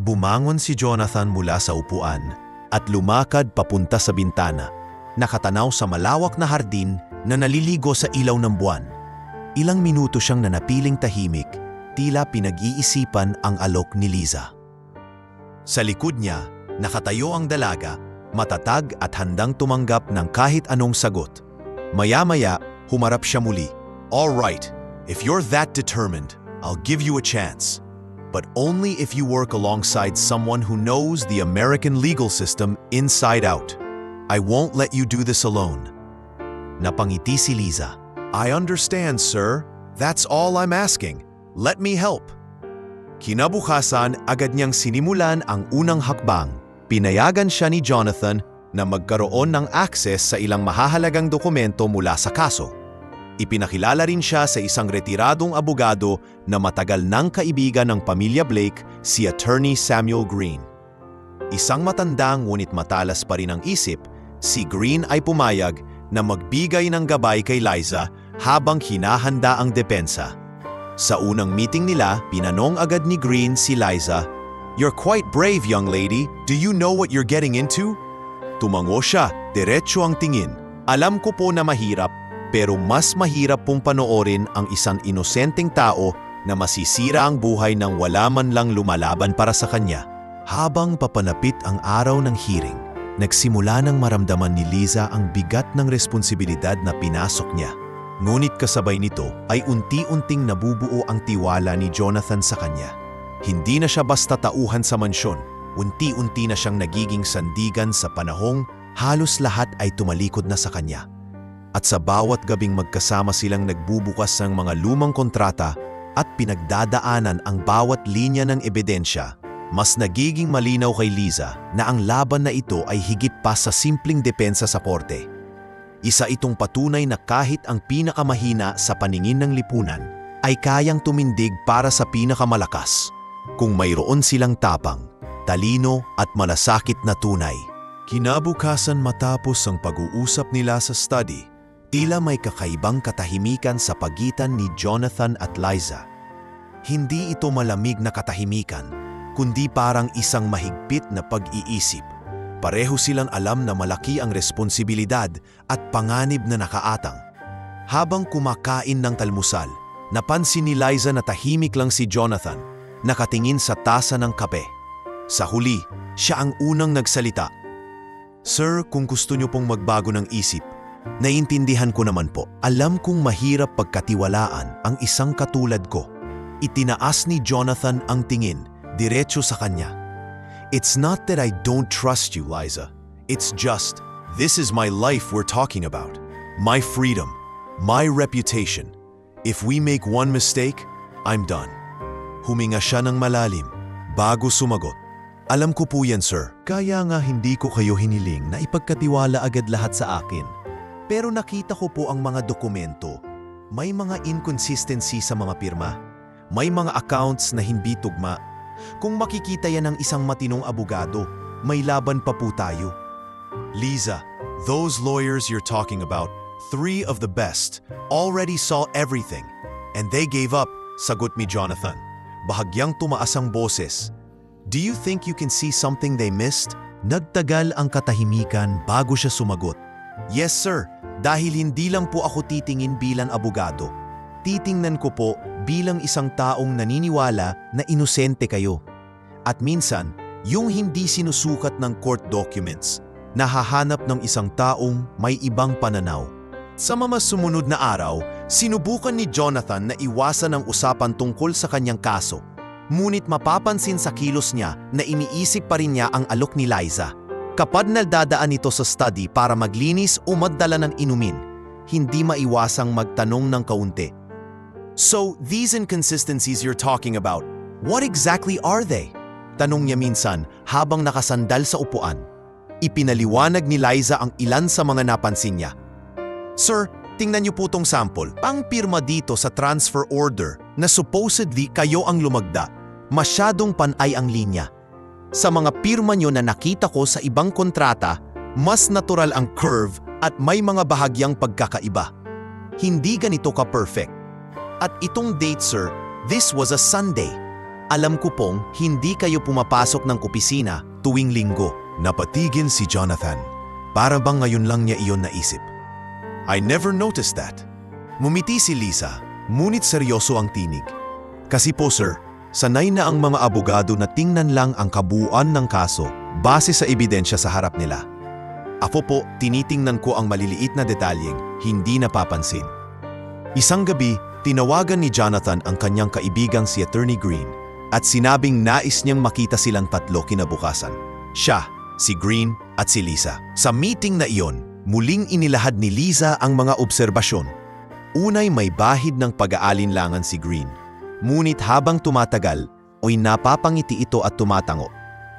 Bumangon si Jonathan mula sa upuan at lumakad papunta sa bintana, nakatanaw sa malawak na hardin na naliligo sa ilaw ng buwan. Ilang minuto siyang nanatiling tahimik, tila pinag-iisipan ang alok ni Liza. Sa likod niya, nakatayo ang dalaga, matatag at handang tumanggap ng kahit anong sagot. Maya-maya, humarap siya muli. "All right, if you're that determined, I'll give you a chance. But only if you work alongside someone who knows the American legal system inside out. I won't let you do this alone." Napangiti si Liza. "I understand, sir. That's all I'm asking. Let me help." Kinabukasan, agad niyang sinimulan ang unang hakbang. Pinayagan siya ni Jonathan na magkaroon ng access sa ilang mahahalagang dokumento mula sa kaso. Ipinakilala rin siya sa isang retiradong abogado na matagal nang kaibigan ng pamilya Blake, si Attorney Samuel Green. Isang matanda ngunit matalas pa rin ang isip, si Green ay pumayag na magbigay ng gabay kay Liza habang hinahanda ang depensa. Sa unang meeting nila, pinanong agad ni Green si Liza, "You're quite brave, young lady. Do you know what you're getting into?" Tumango siya, diretso ang tingin. "Alam ko po na mahirap, pero mas mahirap pong panoorin ang isang inosenteng tao na masisira ang buhay nang wala man lang lumalaban para sa kanya." Habang papanapit ang araw ng hearing, nagsimula nang maramdaman ni Liza ang bigat ng responsibilidad na pinasok niya. Ngunit kasabay nito ay unti-unting nabubuo ang tiwala ni Jonathan sa kanya. Hindi na siya basta tauhan sa mansyon, unti-unti na siyang nagiging sandigan sa panahong halos lahat ay tumalikod na sa kanya. At sa bawat gabing magkasama silang nagbubukas ng mga lumang kontrata at pinagdadaanan ang bawat linya ng ebidensya, mas nagiging malinaw kay Liza na ang laban na ito ay higit pa sa simpleng depensa sa korte. Isa itong patunay na kahit ang pinakamahina sa paningin ng lipunan ay kayang tumindig para sa pinakamalakas kung mayroon silang tapang, talino at malasakit na tunay. Kinabukasan matapos ang pag-uusap nila sa study, tila may kakaibang katahimikan sa pagitan ni Jonathan at Liza. Hindi ito malamig na katahimikan, kundi parang isang mahigpit na pag-iisip. Pareho silang alam na malaki ang responsibilidad at panganib na nakaatang. Habang kumakain ng talmusal, napansin ni Liza na tahimik lang si Jonathan, nakatingin sa tasa ng kape. Sa huli, siya ang unang nagsalita. "Sir, kung gusto niyo pong magbago ng isip, naiintindihan ko naman po. Alam kong mahirap pagkatiwalaan ang isang katulad ko." Itinaas ni Jonathan ang tingin, diretso sa kanya. "It's not that I don't trust you, Liza. It's just, this is my life we're talking about. My freedom, my reputation. If we make one mistake, I'm done." Huminga siya ng malalim, bago sumagot. "Alam ko po yan, sir. Kaya nga hindi ko kayo hiniling na ipagkatiwala agad lahat sa akin. Pero nakita ko po ang mga dokumento. May mga inconsistency sa mga pirma. May mga accounts na hindi tugma. Kung makikita yan ng isang matinong abogado, may laban pa po tayo." "Liza, those lawyers you're talking about, 3 of the best, already saw everything. And they gave up," sagot ni Jonathan. Bahagyang tumaas ang boses. "Do you think you can see something they missed?" Nagtagal ang katahimikan bago siya sumagot. "Yes, sir. Dahil hindi lang po ako titingin bilang abogado. Titingnan ko po bilang isang taong naniniwala na inosente kayo. At minsan, yung hindi sinusukat ng court documents, nahahanap ng isang taong may ibang pananaw." Sa mga sumunod na araw, sinubukan ni Jonathan na iwasan ang usapan tungkol sa kanyang kaso. Ngunit mapapansin sa kilos niya na iniisip pa rin niya ang alok ni Liza. Kapag naldadaan ito sa study para maglinis o magdala ng inumin, hindi maiwasang magtanong ng kaunti. "So, these inconsistencies you're talking about, what exactly are they?" Tanong niya minsan habang nakasandal sa upuan. Ipinaliwanag ni Liza ang ilan sa mga napansin niya. "Sir, tingnan niyo po tong sample. Pangpirma dito sa transfer order na supposedly kayo ang lumagda. Masyadong panay ang linya. Sa mga pirma niyo na nakita ko sa ibang kontrata, mas natural ang curve at may mga bahagyang pagkakaiba. Hindi ganito ka-perfect. At itong date, sir, this was a Sunday. Alam ko pong hindi kayo pumapasok ng opisina tuwing linggo. Napatigil si Jonathan. Para bang ngayon lang niya iyon naisip. I never noticed that. Ngumiti si Liza, ngunit seryoso ang tinig. Kasi po sir, sanay na ang mga abogado na tingnan lang ang kabuuan ng kaso base sa ebidensya sa harap nila. Ako po, tinitingnan ko ang maliliit na detalyeng hindi napapansin. Isang gabi, tinawagan ni Jonathan ang kanyang kaibigang si Attorney Green at sinabing nais niyang makita silang tatlo kinabukasan. Siya, si Green at si Liza. Sa meeting na iyon, muling inilahad ni Liza ang mga obserbasyon. Unay may bahid ng pag-aalinlangan si Green. Ngunit habang tumatagal, ay napapangiti ito at tumatango.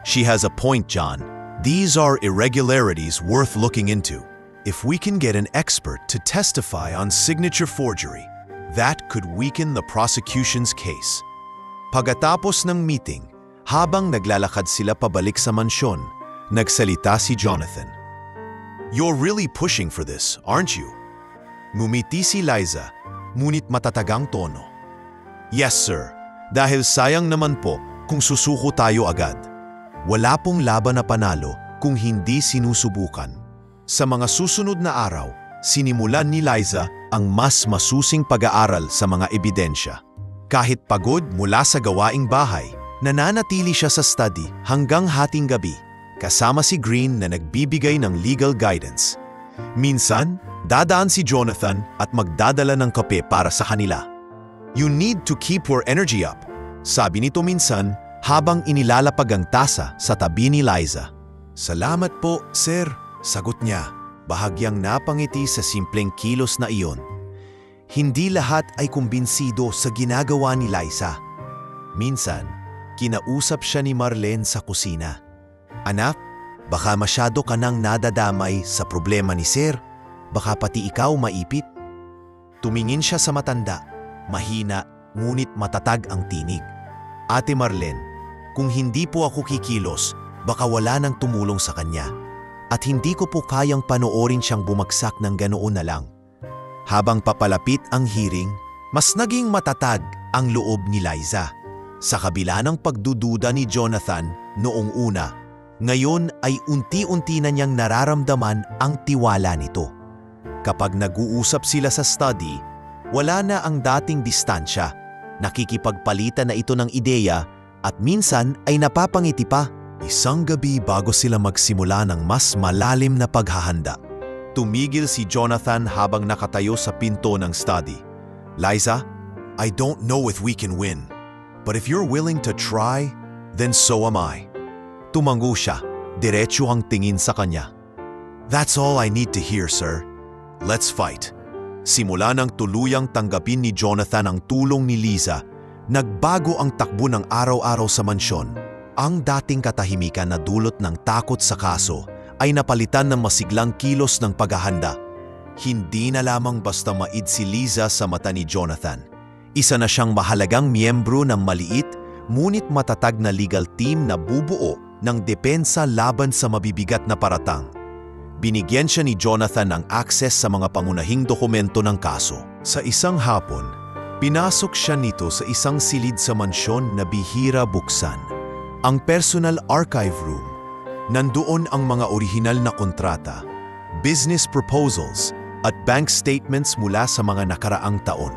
She has a point, John. These are irregularities worth looking into. If we can get an expert to testify on signature forgery, that could weaken the prosecution's case. Pagkatapos ng meeting, habang naglalakad sila pabalik sa mansyon, nagsalita si Jonathan. You're really pushing for this, aren't you? Ngumiti si Liza, ngunit matatagang tono. Yes, sir. Dahil sayang naman po kung susuko tayo agad. Wala pong laban na panalo kung hindi sinusubukan. Sa mga susunod na araw, sinimulan ni Liza ang mas masusing pag-aaral sa mga ebidensya. Kahit pagod mula sa gawaing bahay, nananatili siya sa study hanggang hating gabi, kasama si Green na nagbibigay ng legal guidance. Minsan, dadaan si Jonathan at magdadala ng kape para sa kanila. You need to keep your energy up, sabi nito minsan habang inilalapag ang tasa sa tabi ni Liza. Salamat po, sir, sagot niya, bahagyang napangiti sa simpleng kilos na iyon. Hindi lahat ay kumbinsido sa ginagawa ni Liza. Minsan, kinausap siya ni Marlene sa kusina. Anak, baka masyado ka nang nadadamay sa problema ni sir. Baka pati ikaw maipit. Tumingin siya sa matanda, mahina ngunit matatag ang tinig. Ate Marlene, kung hindi po ako kikilos, baka wala nang tumulong sa kanya. At hindi ko po kayang panoorin siyang bumagsak ng ganoon na lang. Habang papalapit ang hearing, mas naging matatag ang loob ni Liza. Sa kabila ng pagdududa ni Jonathan noong una, ngayon ay unti-unti na niyang nararamdaman ang tiwala nito. Kapag nag-uusap sila sa study, wala na ang dating distansya. Nakikipagpalitan na ito ng ideya at minsan ay napapangiti pa. Isang gabi bago sila magsimula ng mas malalim na paghahanda, tumigil si Jonathan habang nakatayo sa pinto ng study. Liza, I don't know if we can win, but if you're willing to try, then so am I. Tumango siya, diretso ang tingin sa kanya. That's all I need to hear, sir. Let's fight. Simula nang tuluyang tanggapin ni Jonathan ang tulong ni Liza, nagbago ang takbo ng araw-araw sa mansyon. Ang dating katahimikan na dulot ng takot sa kaso ay napalitan ng masiglang kilos ng paghahanda. Hindi na lamang basta maid si Liza sa mata ni Jonathan. Isa na siyang mahalagang miyembro ng maliit ngunit matatag na legal team na bubuo ng depensa laban sa mabibigat na paratang. Binigyan siya ni Jonathan ng access sa mga pangunahing dokumento ng kaso. Sa isang hapon, pinasok siya nito sa isang silid sa mansyon na bihira buksan. Ang personal archive room. Nandoon ang mga orihinal na kontrata, business proposals, at bank statements mula sa mga nakaraang taon.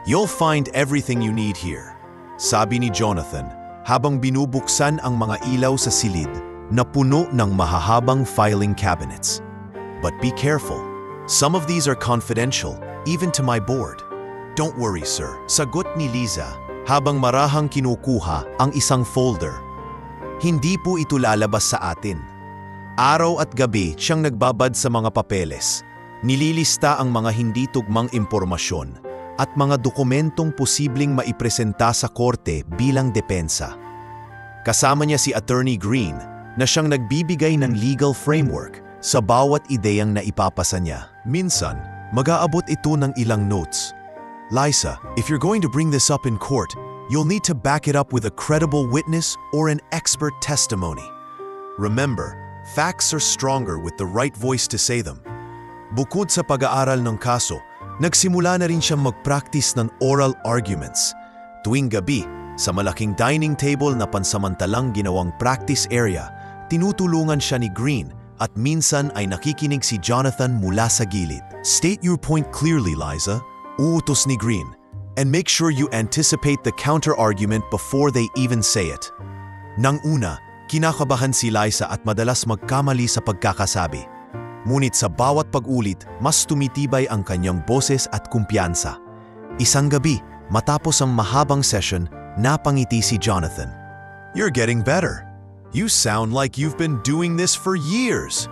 You'll find everything you need here, sabi ni Jonathan habang binubuksan ang mga ilaw sa silid na puno ng mahahabang filing cabinets. But be careful. Some of these are confidential, even to my board. Don't worry, sir. Sagot ni Liza habang marahang kinukuha ang isang folder. Hindi po ito lalabas sa atin. Araw at gabi siyang nagbabad sa mga papeles. Nililista ang mga hindi tugmang impormasyon at mga dokumentong posibleng maipresenta sa korte bilang depensa. Kasama niya si Attorney Green na siyang nagbibigay ng legal framework sa bawat ideyang naipapasa niya. Minsan, Mag-aabot ito ng ilang notes. Liza, if you're going to bring this up in court, you'll need to back it up with a credible witness or an expert testimony. Remember, facts are stronger with the right voice to say them. Bukod sa pag-aaral ng kaso, nagsimula na rin siyang mag-practice ng oral arguments. Tuwing gabi, sa malaking dining table na pansamantalang ginawang practice area, tinutulungan siya ni Green at minsan ay nakikinig si Jonathan mula sa gilid. State your point clearly, Liza, uutos ni Green, and make sure you anticipate the counter-argument before they even say it. Nang una, kinakabahan si Liza at madalas magkamali sa pagkakasabi. Ngunit sa bawat pag-ulit, mas tumitibay ang kanyang boses at kumpiyansa. Isang gabi, matapos ang mahabang session, napangiti si Jonathan. You're getting better. You sound like you've been doing this for years.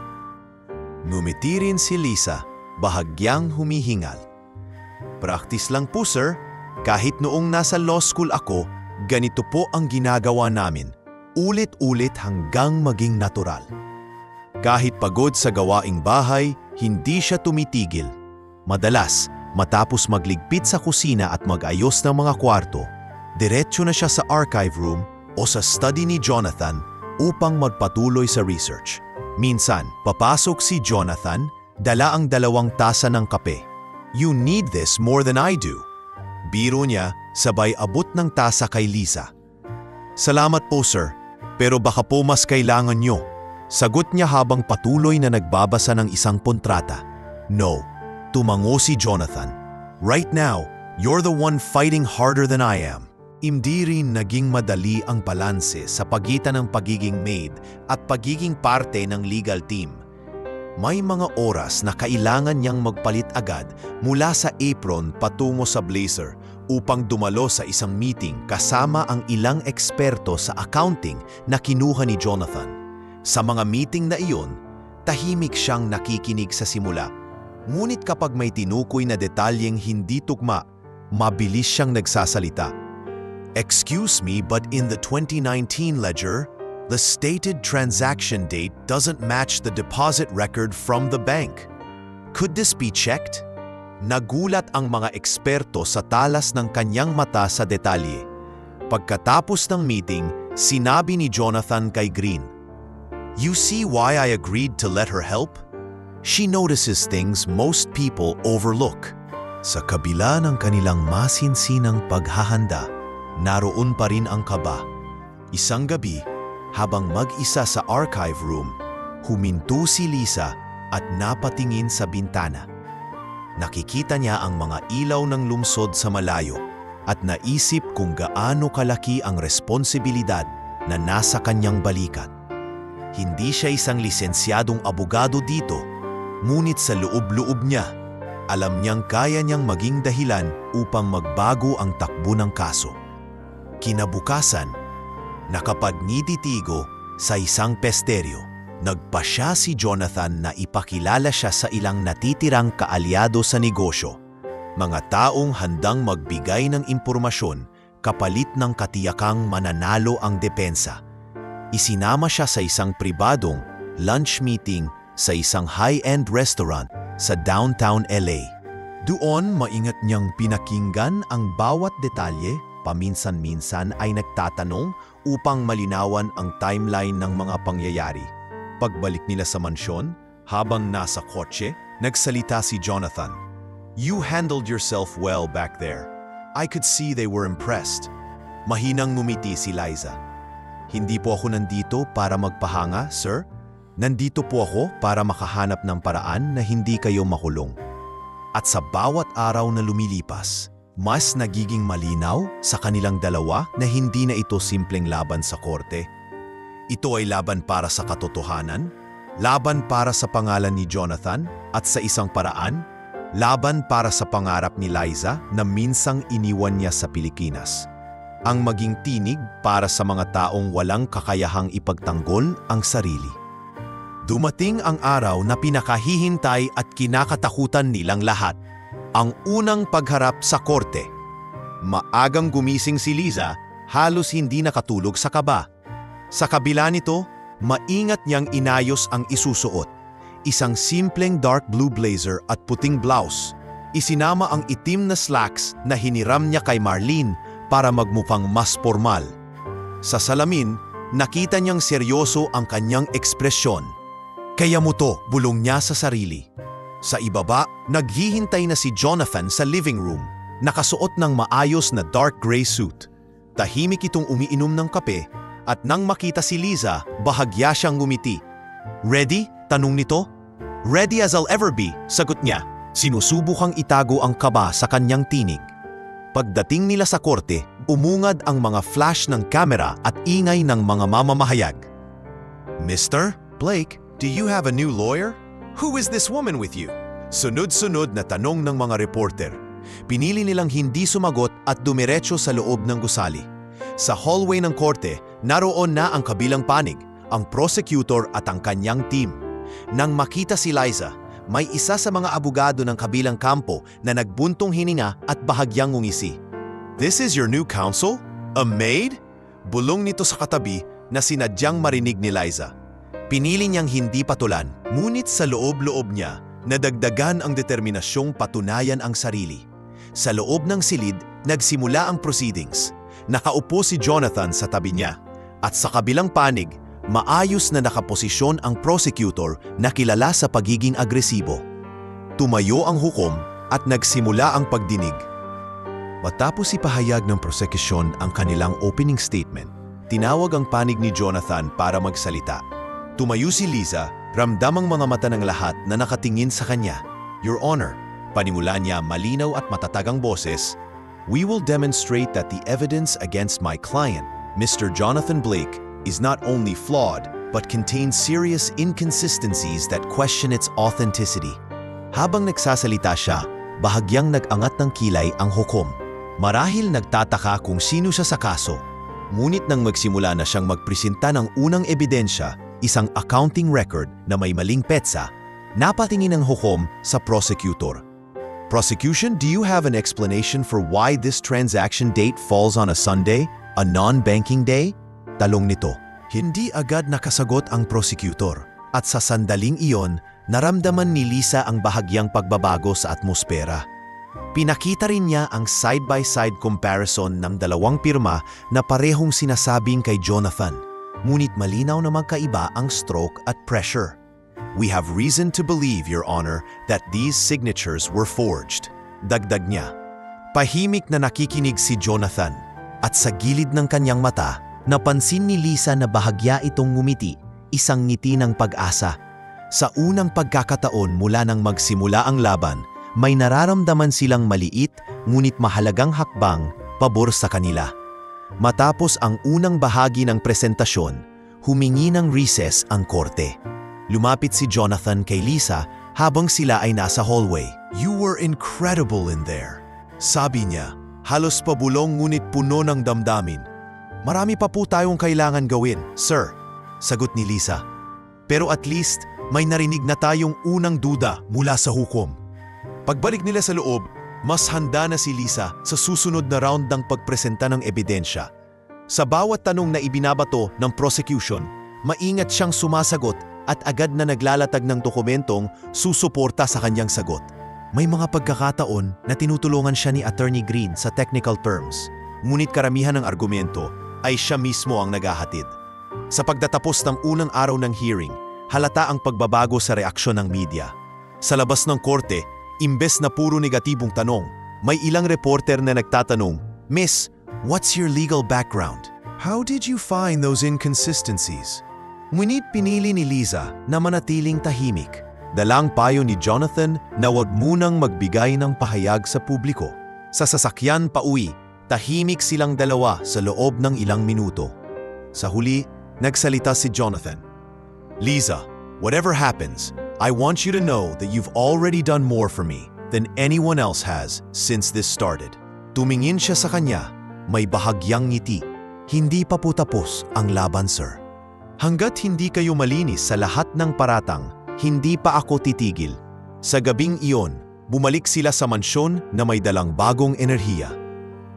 Ngumiti rin si Liza, bahagyang humihingal. Practice lang po, sir. Kahit noong nasa law school ako, ganito po ang ginagawa namin. Ulit-ulit hanggang maging natural. Kahit pagod sa gawaing bahay, hindi siya tumitigil. Madalas, matapos magligpit sa kusina at mag-ayos ng mga kwarto, diretso na siya sa archive room o sa study ni Jonathan upang magpatuloy sa research. Minsan, papasok si Jonathan, dala ang 2 tasa ng kape. You need this more than I do. Biro niya, sabay abot ng tasa kay Liza. Salamat po, sir, pero baka po mas kailangan nyo. Sagot niya habang patuloy na nagbabasa ng isang kontrata. No, tumango si Jonathan. Right now, you're the one fighting harder than I am. Hindi rin naging madali ang balanse sa pagitan ng pagiging maid at pagiging parte ng legal team. May mga oras na kailangan niyang magpalit agad mula sa apron patungo sa blazer upang dumalo sa isang meeting kasama ang ilang eksperto sa accounting na kinuha ni Jonathan. Sa mga meeting na iyon, tahimik siyang nakikinig sa simula. Ngunit kapag may tinukoy na detalyeng hindi tugma, mabilis siyang nagsasalita. Excuse me, but in the 2019 ledger, the stated transaction date doesn't match the deposit record from the bank. Could this be checked? Nagulat ang mga eksperto sa talas ng kanyang mata sa detalye. Pagkatapos ng meeting, sinabi ni Jonathan kay Green, "You see why I agreed to let her help? She notices things most people overlook." Sa kabila ng kanilang masinsinang paghahanda, naroon pa rin ang kaba. Isang gabi, habang mag-isa sa archive room, huminto si Liza at napatingin sa bintana. Nakikita niya ang mga ilaw ng lungsod sa malayo at naisip kung gaano kalaki ang responsibilidad na nasa kanyang balikat. Hindi siya isang lisensyadong abogado dito, ngunit sa loob-loob niya, alam niyang kaya niyang maging dahilan upang magbago ang takbo ng kaso. Kinabukasan, nakapagngiti-tigo sa isang pesteryo. Nagpasya si Jonathan na ipakilala siya sa ilang natitirang kaalyado sa negosyo. Mga taong handang magbigay ng impormasyon kapalit ng katiyakang mananalo ang depensa. Isinama siya sa isang pribadong lunch meeting sa isang high-end restaurant sa downtown LA. Doon maingat niyang pinakinggan ang bawat detalye. Paminsan-minsan ay nagtatanong upang malinawan ang timeline ng mga pangyayari. Pagbalik nila sa mansyon, habang nasa kotse, nagsalita si Jonathan. "You handled yourself well back there. I could see they were impressed." Mahinang ngumiti si Liza. "Hindi po ako nandito para magpahanga, sir. Nandito po ako para makahanap ng paraan na hindi kayo makulong." At sa bawat araw na lumilipas, mas nagiging malinaw sa kanilang dalawa na hindi na ito simpleng laban sa korte. Ito ay laban para sa katotohanan, laban para sa pangalan ni Jonathan at sa isang paraan, laban para sa pangarap ni Liza na minsang iniwan niya sa Pilipinas. Ang maging tinig para sa mga taong walang kakayahang ipagtanggol ang sarili. Dumating ang araw na pinakahihintay at kinakatakutan nilang lahat. Ang unang pagharap sa korte. Maagang gumising si Liza, halos hindi nakatulog sa kaba. Sa kabila nito, maingat niyang inayos ang isusuot. isang simpleng dark blue blazer at puting blouse. Isinama ang itim na slacks na hiniram niya kay Marlene para magmukhang mas formal. Sa salamin, nakita niyang seryoso ang kanyang ekspresyon. Kaya mo to, bulong niya sa sarili. Sa ibaba, naghihintay na si Jonathan sa living room, nakasuot ng maayos na dark gray suit. Tahimik itong umiinom ng kape at nang makita si Liza, bahagya siyang ngumiti. "Ready?" tanong nito. "Ready as I'll ever be," sagot niya. Sinusubukang itago ang kaba sa kanyang tinig. Pagdating nila sa korte, umungad ang mga flash ng kamera at ingay ng mga mamamahayag. "Mr. Blake, do you have a new lawyer? Who is this woman with you?" Sunod-sunod na tanong ng mga reporter. Pinili nilang hindi sumagot at dumiretso sa loob ng gusali. Sa hallway ng korte, naroon na ang kabilang panig, ang prosecutor at ang kanyang team. Nang makita si Liza, may isa sa mga abogado ng kabilang kampo na nagbuntong hininga at bahagyang ngumisi. "This is your new counsel? A maid?" Bulong nito sa katabi na sinadyang marinig ni Liza. Pinili niyang hindi patulan, ngunit sa loob-loob niya, nadagdagan ang determinasyong patunayan ang sarili. Sa loob ng silid, nagsimula ang proceedings. Nakaupo si Jonathan sa tabi niya. At sa kabilang panig, maayos na nakaposisyon ang prosecutor na kilala sa pagiging agresibo. Tumayo ang hukom at nagsimula ang pagdinig. Matapos ipahayag ng prosekusyon ang kanilang opening statement, tinawag ang panig ni Jonathan para magsalita. Tumayo si Liza, ramdam ang mga mata ng lahat na nakatingin sa kanya. "Your Honor," panimula niya malinaw at matatagang boses, "we will demonstrate that the evidence against my client, Mr. Jonathan Blake, is not only flawed, but contains serious inconsistencies that question its authenticity." Habang nagsasalita siya, bahagyang nag-angat ng kilay ang hukom. Marahil nagtataka kung sino siya sa kaso. Ngunit nang magsimula na siyang magpresenta ng unang ebidensya, isang accounting record na may maling petsa, napatingin ang hukom sa prosecutor. "Prosecution, do you have an explanation for why this transaction date falls on a Sunday, a non-banking day?" Talong nito. Hindi agad nakasagot ang prosecutor at sa sandaling iyon, naramdaman ni Liza ang bahagyang pagbabago sa atmosfera. Pinakita rin niya ang side-by-side comparison ng dalawang pirma na parehong sinasabing kay Jonathan, ngunit malinaw na magkaiba ang stroke at pressure. "We have reason to believe, Your Honor, that these signatures were forged," dagdag niya. Pahimik na nakikinig si Jonathan at sa gilid ng kanyang mata, napansin ni Liza na bahagya itong ngumiti, isang ngiti ng pag-asa. Sa unang pagkakataon mula nang magsimula ang laban, may nararamdaman silang maliit ngunit mahalagang hakbang pabor sa kanila. Matapos ang unang bahagi ng presentasyon, humingi ng recess ang korte. Lumapit si Jonathan kay Liza habang sila ay nasa hallway. "You were incredible in there," sabi niya, halos pabulong ngunit puno ng damdamin. "Marami pa po tayong kailangan gawin, sir," sagot ni Liza. Pero at least, may narinig na tayong unang duda mula sa hukom. Pagbalik nila sa loob, mas handa na si Liza sa susunod na round ng pagpresenta ng ebidensya. Sa bawat tanong na ibinabato ng prosecution, maingat siyang sumasagot at agad na naglalatag ng dokumentong susuporta sa kanyang sagot. May mga pagkakataon na tinutulungan siya ni Attorney Green sa technical terms, ngunit karamihan ng argumento ay siya mismo ang naghahatid. Sa pagtatapos ng unang araw ng hearing, halata ang pagbabago sa reaksyon ng media. Sa labas ng korte, imbes na puro negatibong tanong, may ilang reporter na nagtatanong, "Miss, what's your legal background? How did you find those inconsistencies?" Ngunit pinili ni Liza na manatiling tahimik. Dalang payo ni Jonathan na huwag munang magbigay ng pahayag sa publiko. Sa sasakyan pauwi, tahimik silang dalawa sa loob ng ilang minuto. Sa huli, nagsalita si Jonathan. "Liza, whatever happens, I want you to know that you've already done more for me than anyone else has since this started." Tumingin siya sa kanya, may bahagyang ngiti. "Hindi pa po tapos ang laban, sir. Hanggat hindi kayo malinis sa lahat ng paratang, hindi pa ako titigil." Sa gabing iyon, bumalik sila sa mansyon na may dalang bagong enerhiya.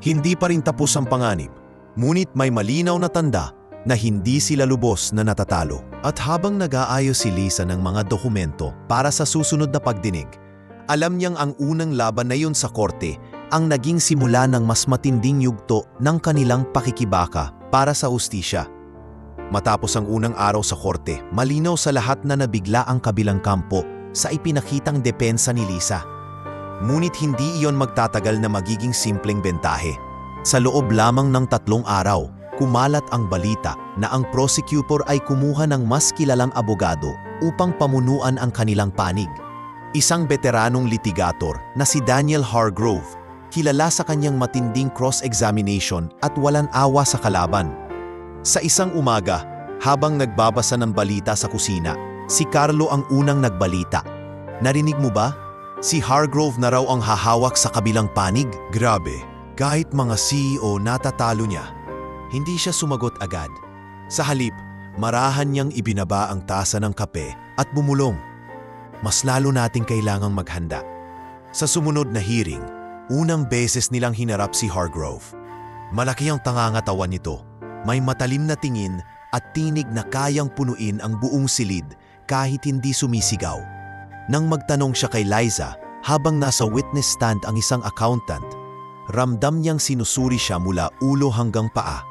Hindi pa rin tapos ang panganib, ngunit may malinaw na tanda, na hindi sila lubos na natatalo. At habang nag-aayos si Lisa ng mga dokumento para sa susunod na pagdinig, alam niyang ang unang laban na yun sa korte ang naging simula ng mas matinding yugto ng kanilang pakikibaka para sa hustisya. Matapos ang unang araw sa korte, malinaw sa lahat na nabigla ang kabilang kampo sa ipinakitang depensa ni Lisa. Ngunit hindi iyon magtatagal na magiging simpleng bentahe. Sa loob lamang ng 3 araw, kumalat ang balita na ang prosecutor ay kumuha ng mas kilalang abogado upang pamunuan ang kanilang panig. Isang veteranong litigator na si Daniel Hargrove, kilala sa kanyang matinding cross-examination at walang awa sa kalaban. Sa isang umaga, habang nagbabasa ng balita sa kusina, si Carlo ang unang nagbalita. Narinig mo ba? Si Hargrove na raw ang hahawak sa kabilang panig? Grabe, kahit mga CEO natatalo niya. Hindi siya sumagot agad. Sa halip, marahan niyang ibinaba ang tasa ng kape at bumulong. Mas lalo nating kailangang maghanda. Sa sumunod na hearing, unang beses nilang hinarap si Hargrove. Malaki ang tangangatawan nito. May matalim na tingin at tinig na kayang punuin ang buong silid kahit hindi sumisigaw. Nang magtanong siya kay Liza habang nasa witness stand ang isang accountant, ramdam niyang sinusuri siya mula ulo hanggang paa.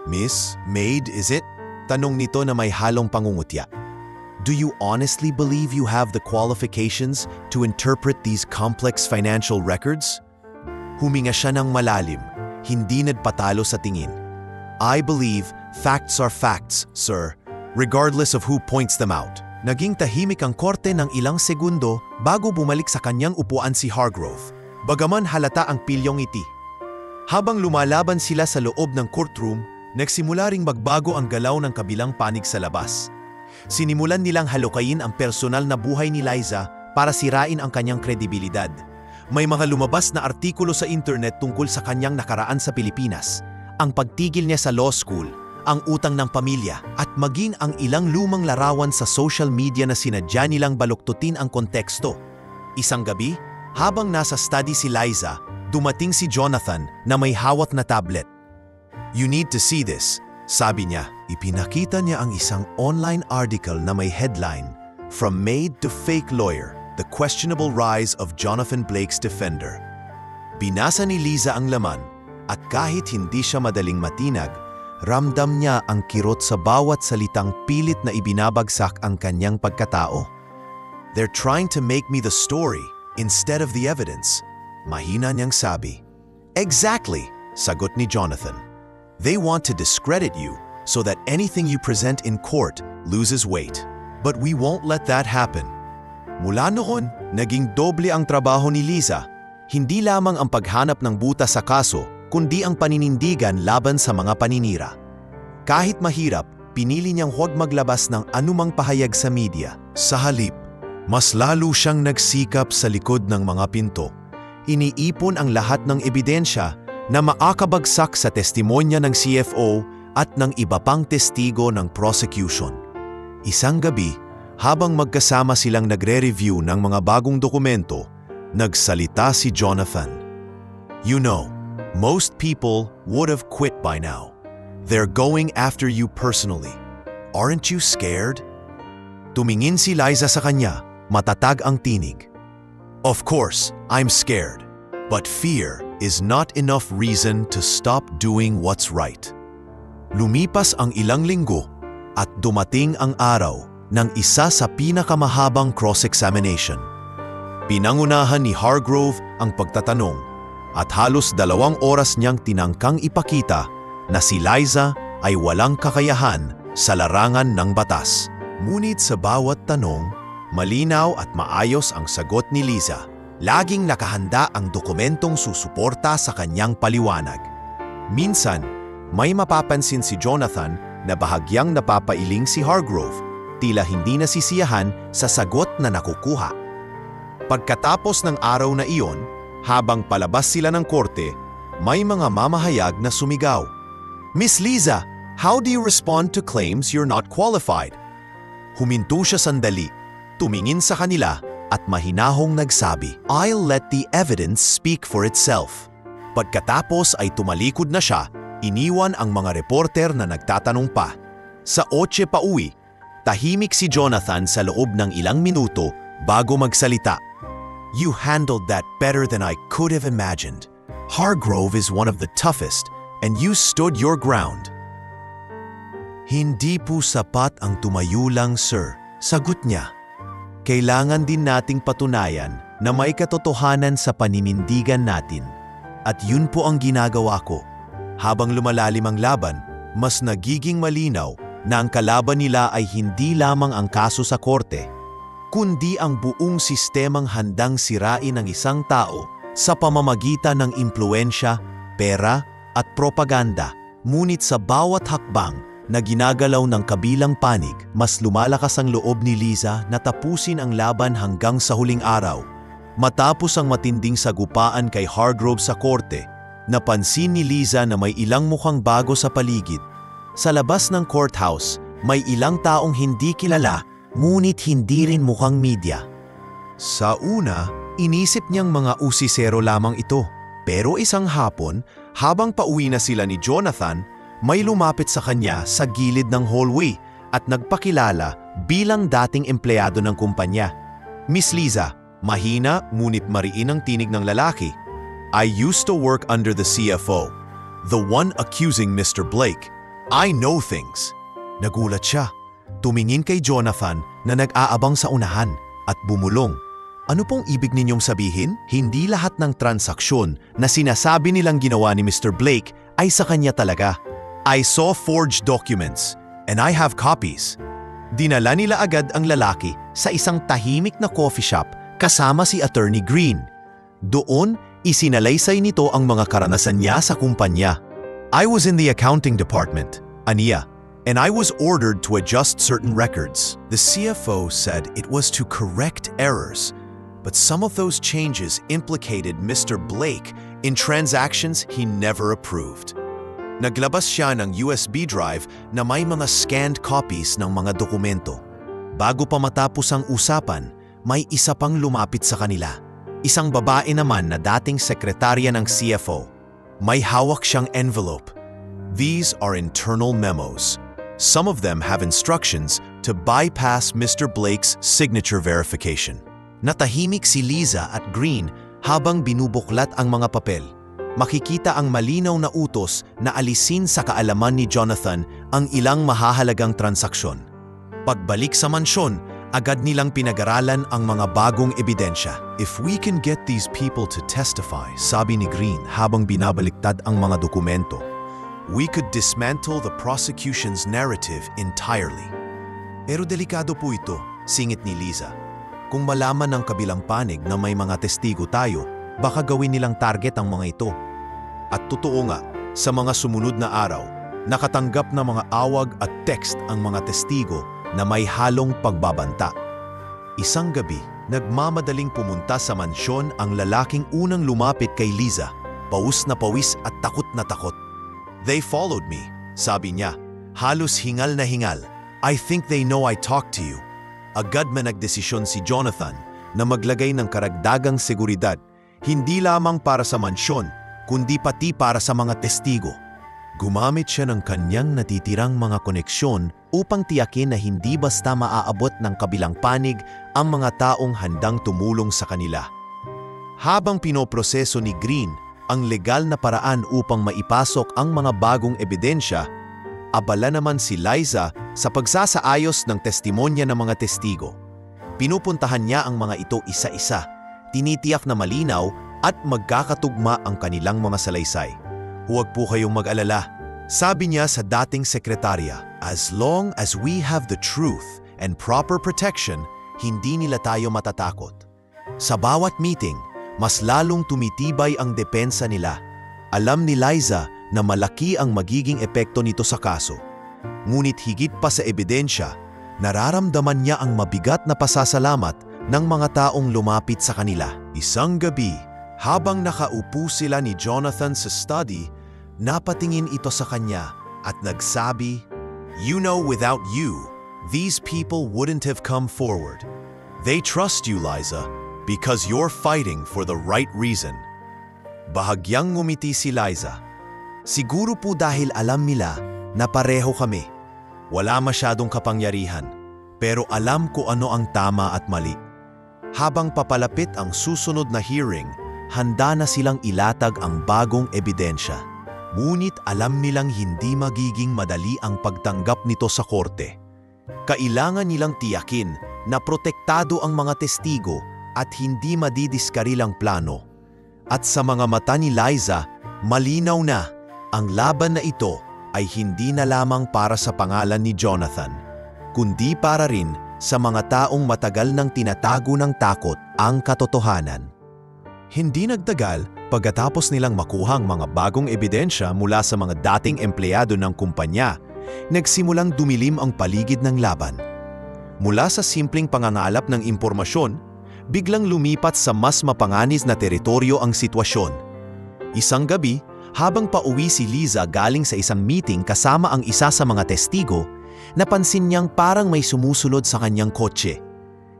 Miss, maid, is it? Tanong nito na may halong pangungutya. Do you honestly believe you have the qualifications to interpret these complex financial records? Huminga siya ng malalim, hindi nagpatalo sa tingin. I believe facts are facts, sir, regardless of who points them out. Naging tahimik ang korte ng ilang segundo bago bumalik sa kanyang upuan si Hargrove, bagaman halata ang pilyong ngiti. Habang lumalaban sila sa loob ng courtroom, nagsimula ring magbago ang galaw ng kabilang panig sa labas. Sinimulan nilang halukayin ang personal na buhay ni Liza para sirain ang kanyang kredibilidad. May mga lumabas na artikulo sa internet tungkol sa kanyang nakaraan sa Pilipinas, ang pagtigil niya sa law school, ang utang ng pamilya, at maging ang ilang lumang larawan sa social media na sinadya nilang baluktutin ang konteksto. Isang gabi, habang nasa study si Liza, dumating si Jonathan na may hawak na tablet. You need to see this, sabi niya. Ipinakita niya ang isang online article na may headline, From Maid to Fake Lawyer, The Questionable Rise of Jonathan Blake's Defender. Binasa ni Liza ang laman at kahit hindi siya madaling matinag, ramdam niya ang kirot sa bawat salitang pilit na ibinabagsak ang kanyang pagkatao. They're trying to make me the story instead of the evidence, mahina niyang sabi. Exactly, sagot ni Jonathan. They want to discredit you so that anything you present in court loses weight. But we won't let that happen. Mula noon, naging doble ang trabaho ni Liza. Hindi lamang ang paghanap ng butas sa kaso, kundi ang paninindigan laban sa mga paninira. Kahit mahirap, pinili niyang huwag maglabas ng anumang pahayag sa media. Sa halip, mas lalo siyang nagsikap sa likod ng mga pinto. Iniipon ang lahat ng ebidensya na makakabagsak sa testimonya ng CFO at ng iba pang testigo ng prosecution. Isang gabi, habang magkasama silang nagre-review ng mga bagong dokumento, nagsalita si Jonathan. You know, most people would have quit by now. They're going after you personally. Aren't you scared? Tumingin si Liza sa kanya, matatag ang tinig. Of course, I'm scared. But fear is not enough reason to stop doing what's right. Lumipas ang ilang linggo at dumating ang araw ng isa sa pinakamahabang cross-examination. Pinangunahan ni Hargrove ang pagtatanong at halos 2 oras niyang tinangkang ipakita na si Liza ay walang kakayahan sa larangan ng batas. Ngunit sa bawat tanong, malinaw at maayos ang sagot ni Liza. Laging nakahanda ang dokumentong susuporta sa kanyang paliwanag. Minsan, may mapapansin si Jonathan na bahagyang napapailing si Hargrove, tila hindi nasisiyahan sa sagot na nakukuha. Pagkatapos ng araw na iyon, habang palabas sila ng korte, may mga mamahayag na sumigaw. Miss Liza, how do you respond to claims you're not qualified? Huminto siya sandali, tumingin sa kanila, at mahinahong nagsabi, I'll let the evidence speak for itself. Pagkatapos ay tumalikod na siya Iniwan ang mga reporter na nagtatanong pa. Sa 8 pauwi, tahimik si Jonathan sa loob ng ilang minuto bago magsalita. "You handled that better than I could have imagined. Hargrove is one of the toughest, and you stood your ground." "Hindi po sapat ang tumayo lang, sir," sagot niya. "Kailangan din nating patunayan na may katotohanan sa paninindigan natin. At yun po ang ginagawa ko." Habang lumalalim ang laban, mas nagiging malinaw na ang kalaban nila ay hindi lamang ang kaso sa korte, kundi ang buong sistemang handang sirain ng isang tao sa pamamagitan ng impluensya, pera at propaganda. Ngunit sa bawat hakbang na ginagalaw ng kabilang panig, mas lumalakas ang loob ni Liza na tapusin ang laban hanggang sa huling araw. Matapos ang matinding sagupaan kay Hargrove sa korte, napansin ni Liza na may ilang mukhang bago sa paligid. Sa labas ng courthouse, may ilang taong hindi kilala, ngunit hindi rin mukhang media. Sa una, inisip niyang mga usisero lamang ito. Pero isang hapon, habang pauwi na sila ni Jonathan, may lumapit sa kanya sa gilid ng hallway at nagpakilala bilang dating empleyado ng kumpanya. "Miss Liza," mahina ngunit mariin ang tinig ng lalaki. "I used to work under the CFO, the one accusing Mr. Blake. I know things." Nagulat siya. Tumingin kay Jonathan na nag-aabang sa unahan at bumulong. "Ano pong ibig ninyong sabihin? Hindi lahat ng transaksyon na sinasabi nilang ginawa ni Mr. Blake ay sa kanya talaga. I saw forged documents and I have copies." Dinala nila agad ang lalaki sa isang tahimik na coffee shop kasama si Attorney Green. Doon, isinalaysay nito ang mga karanasan niya sa kumpanya. "I was in the accounting department," aniya, "and I was ordered to adjust certain records. The CFO said it was to correct errors, but some of those changes implicated Mr. Blake in transactions he never approved." Naglabas siya ng USB drive na may mga scanned copies ng mga dokumento. Bago pa matapos ang usapan, may isa pang lumapit sa kanila. Isang babae naman na dating sekretarya ng CFO. May hawak siyang envelope. "These are internal memos. Some of them have instructions to bypass Mr. Blake's signature verification." Natahimik si Liza at Green habang binubuklat ang mga papel. Makikita ang malinaw na utos na alisin sa kaalaman ni Jonathan ang ilang mahahalagang transaksyon. Pagbalik sa mansyon, agad nilang pinag-aralan ang mga bagong ebidensya. "If we can get these people to testify," sabi ni Green habang binabaliktad ang mga dokumento, "we could dismantle the prosecution's narrative entirely." Pero delikado po ito, singit ni Liza. "Kung malaman ng kabilang panig na may mga testigo tayo, baka gawin nilang target ang mga ito." At totoo nga, sa mga sumunod na araw, nakatanggap na mga awag at text ang mga testigo na may halong pagbabanta. Isang gabi, nagmamadaling pumunta sa mansyon ang lalaking unang lumapit kay Liza, pawis na pawis at takot na takot. "They followed me," sabi niya, halos hingal na hingal. "I think they know I talked to you." Agad na nagdesisyon si Jonathan na maglagay ng karagdagang seguridad, hindi lamang para sa mansyon, kundi pati para sa mga testigo. Gumamit siya ng kanyang natitirang mga koneksyon upang tiyakin na hindi basta maaabot ng kabilang panig ang mga taong handang tumulong sa kanila. Habang pinoproseso ni Green ang legal na paraan upang maipasok ang mga bagong ebidensya, abala naman si Liza sa pagsasaayos ng testimonya ng mga testigo. Pinupuntahan niya ang mga ito isa-isa, tinitiyak na malinaw at magkakatugma ang kanilang mga salaysay. "Huwag po kayong mag-alala," sabi niya sa dating sekretarya. "As long as we have the truth and proper protection, hindi nila tayo matatakot." Sa bawat meeting, mas lalong tumitibay ang depensa nila. Alam ni Liza na malaki ang magiging epekto nito sa kaso. Ngunit higit pa sa ebidensya, nararamdaman niya ang mabigat na pasasalamat ng mga taong lumapit sa kanila. Isang gabi, habang nakaupo sila ni Jonathan sa study, napatingin ito sa kanya at nagsabi, "You know, without you, these people wouldn't have come forward. They trust you, Liza, because you're fighting for the right reason." Bahagyang ngumiti si Liza. Siguro po dahil alam nila na pareho kami. Wala masyadong kapangyarihan, pero alam ko ano ang tama at mali. Habang papalapit ang susunod na hearing, handa na silang ilatag ang bagong ebidensya. Ngunit alam nilang hindi magiging madali ang pagtanggap nito sa korte. Kailangan nilang tiyakin na protektado ang mga testigo at hindi madidiskarilang plano. At sa mga mata ni Liza, malinaw na ang laban na ito ay hindi na lamang para sa pangalan ni Jonathan, kundi para rin sa mga taong matagal nang tinatago ng takot ang katotohanan. Hindi nagtagal pagkatapos nilang makuha ang mga bagong ebidensya mula sa mga dating empleyado ng kumpanya, nagsimulang dumilim ang paligid ng laban. Mula sa simpleng pangangalap ng impormasyon, biglang lumipat sa mas mapanganib na teritoryo ang sitwasyon. Isang gabi, habang pauwi si Liza galing sa isang meeting kasama ang isa sa mga testigo, napansin niyang parang may sumusunod sa kanyang kotse.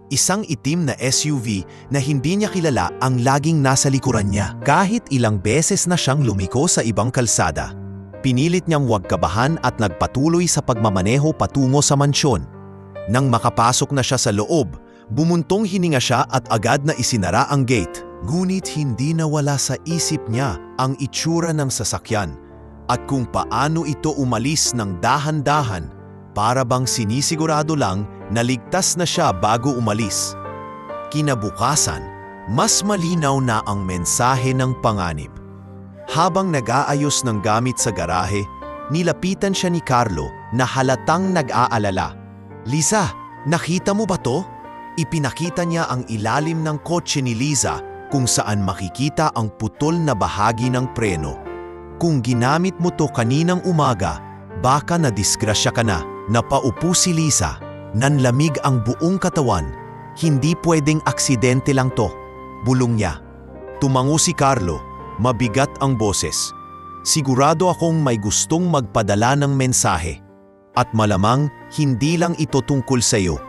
Isang itim na SUV na hindi niya kilala ang laging nasa likuran niya. Kahit ilang beses na siyang lumiko sa ibang kalsada, pinilit niyang huwag kabahan at nagpatuloy sa pagmamaneho patungo sa mansyon. Nang makapasok na siya sa loob, bumuntong hininga siya at agad na isinara ang gate. Ngunit hindi nawala sa isip niya ang itsura ng sasakyan at kung paano ito umalis ng dahan-dahan, para bang sinisigurado lang na ligtas na siya bago umalis. Kinabukasan, mas malinaw na ang mensahe ng panganib. Habang nag-aayos ng gamit sa garahe, nilapitan siya ni Carlo na halatang nag-aalala. "Liza, nakita mo ba to?" Ipinakita niya ang ilalim ng kotse ni Liza kung saan makikita ang putol na bahagi ng preno. "Kung ginamit mo to kaninang umaga, baka nadisgrasya ka na." Napaupo si Liza, nanlamig ang buong katawan. "Hindi pwedeng aksidente lang to," bulong niya. Tumango si Carlo, mabigat ang boses. "Sigurado akong may gustong magpadala ng mensahe. At malamang hindi lang ito tungkol sa iyo.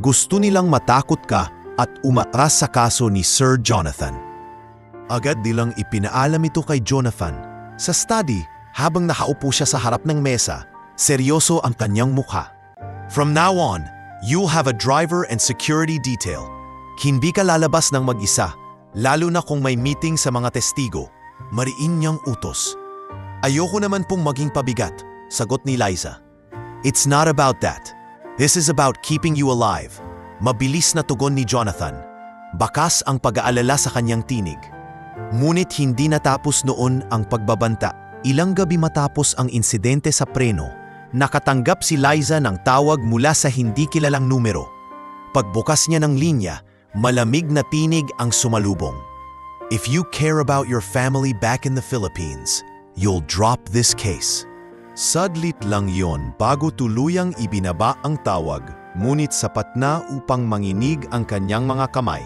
Gusto nilang matakot ka at umatras sa kaso ni Sir Jonathan." Agad nilang ipinaalam ito kay Jonathan. Sa study, habang nakaupo siya sa harap ng mesa, seryoso ang kanyang mukha. "From now on, you'll have a driver and security detail. Hindi ka lalabas ng mag-isa, lalo na kung may meeting sa mga testigo." Mariin niyang utos. "Ayoko naman pong maging pabigat," sagot ni Liza. "It's not about that. This is about keeping you alive." Mabilis na tugon ni Jonathan. Bakas ang pag-aalala sa kanyang tinig. Ngunit hindi natapos noon ang pagbabanta. Ilang gabi matapos ang insidente sa preno, nakatanggap si Liza ng tawag mula sa hindi kilalang numero. Pagbukas niya ng linya, malamig na tinig ang sumalubong. "If you care about your family back in the Philippines, you'll drop this case." Sadlit lang yon bago tuluyang ibinaba ang tawag, ngunit sapat na upang manginig ang kanyang mga kamay.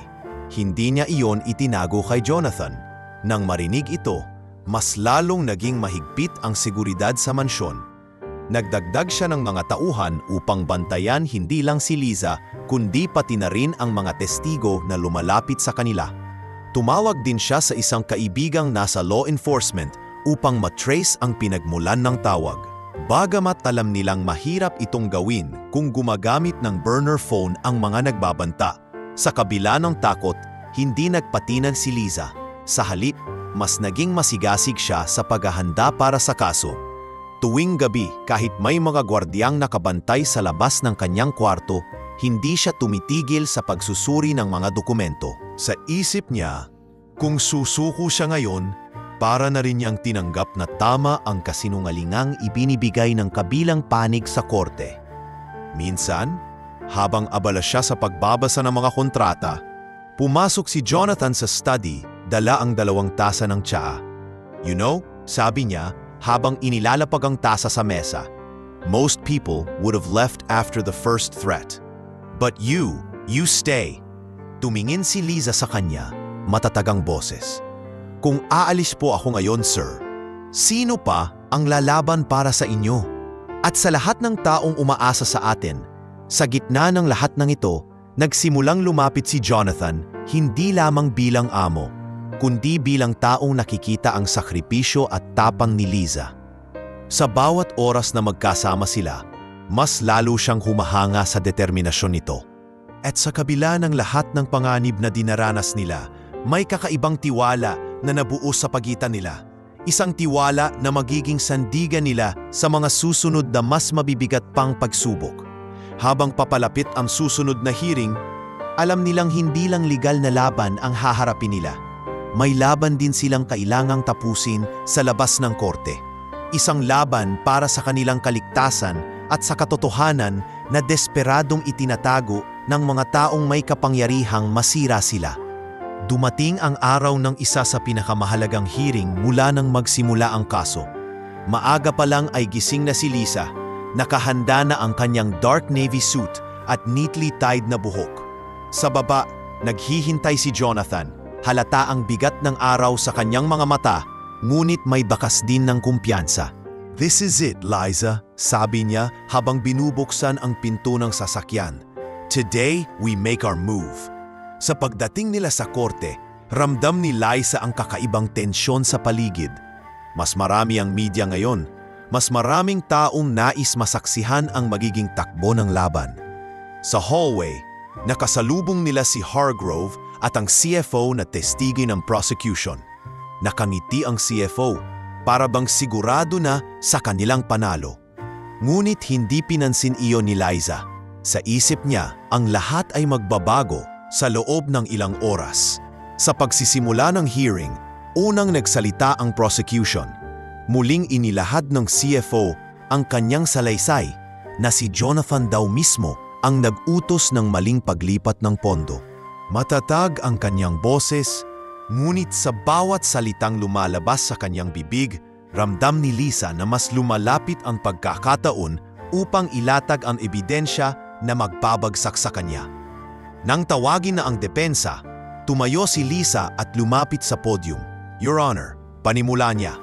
Hindi niya iyon itinago kay Jonathan. Nang marinig ito, mas lalong naging mahigpit ang seguridad sa mansyon. Nagdagdag siya ng mga tauhan upang bantayan hindi lang si Liza, kundi pati na rin ang mga testigo na lumalapit sa kanila. Tumawag din siya sa isang kaibigang nasa law enforcement upang matrace ang pinagmulan ng tawag. Bagamat alam nilang mahirap itong gawin kung gumagamit ng burner phone ang mga nagbabanta, sa kabila ng takot, hindi nagpatinag si Liza. Sa halip, mas naging masigasig siya sa paghahanda para sa kaso. Tuwing gabi, kahit may mga gwardiyang nakabantay sa labas ng kanyang kwarto, hindi siya tumitigil sa pagsusuri ng mga dokumento. Sa isip niya, kung susuko siya ngayon, para na rin niyang tinanggap na tama ang kasinungalingang ibinibigay ng kabilang panig sa korte. Minsan, habang abala siya sa pagbabasa ng mga kontrata, pumasok si Jonathan sa study, dala ang 2 tasa ng tsaa. "You know," sabi niya habang inilalapag ang tasa sa mesa, "most people would have left after the first threat. But you stay." Tumingin si Liza sa kanya, matatagang boses. "Kung aalis po ako ngayon, sir, sino pa ang lalaban para sa inyo? At sa lahat ng taong umaasa sa atin, sa gitna ng lahat ng ito, nagsimulang lumapit si Jonathan hindi lamang bilang amo, kundi bilang taong nakikita ang sakripisyo at tapang ni Liza. Sa bawat oras na magkasama sila, mas lalo siyang humahanga sa determinasyon nito. At sa kabila ng lahat ng panganib na dinaranas nila, may kakaibang tiwala na nabuo sa pagitan nila. Isang tiwala na magiging sandigan nila sa mga susunod na mas mabibigat pang pagsubok. Habang papalapit ang susunod na hearing, alam nilang hindi lang legal na laban ang haharapin nila. May laban din silang kailangang tapusin sa labas ng korte. Isang laban para sa kanilang kaligtasan at sa katotohanan na desperadong itinatago ng mga taong may kapangyarihang masira sila. Dumating ang araw ng isa sa pinakamahalagang hearing mula nang magsimula ang kaso. Maaga pa lang ay gising na si Lisa, nakahanda na ang kanyang dark navy suit at neatly tied na buhok. Sa baba, naghihintay si Jonathan. Halata ang bigat ng araw sa kanyang mga mata, ngunit may bakas din ng kumpiyansa. "This is it, Liza," sabi niya habang binubuksan ang pinto ng sasakyan. "Today, we make our move." Sa pagdating nila sa korte, ramdam ni Liza ang kakaibang tensyon sa paligid. Mas marami ang media ngayon. Mas maraming taong nais masaksihan ang magiging takbo ng laban. Sa hallway, nakasalubong nila si Hargrove at ang CFO na testigo ng prosecution. Nakangiti ang CFO para bang sigurado na sa kanilang panalo. Ngunit hindi pinansin iyon ni Liza. Sa isip niya, ang lahat ay magbabago sa loob ng ilang oras. Sa pagsisimula ng hearing, unang nagsalita ang prosecution. Muling inilahad ng CFO ang kanyang salaysay na si Jonathan daw mismo ang nag-utos ng maling paglipat ng pondo. Matatag ang kanyang boses, ngunit sa bawat salitang lumalabas sa kanyang bibig, ramdam ni Lisa na mas lumalapit ang pagkakataon upang ilatag ang ebidensya na magbabagsak sa kanya. Nang tawagin na ang depensa, tumayo si Lisa at lumapit sa podium. "Your Honor," panimula niya,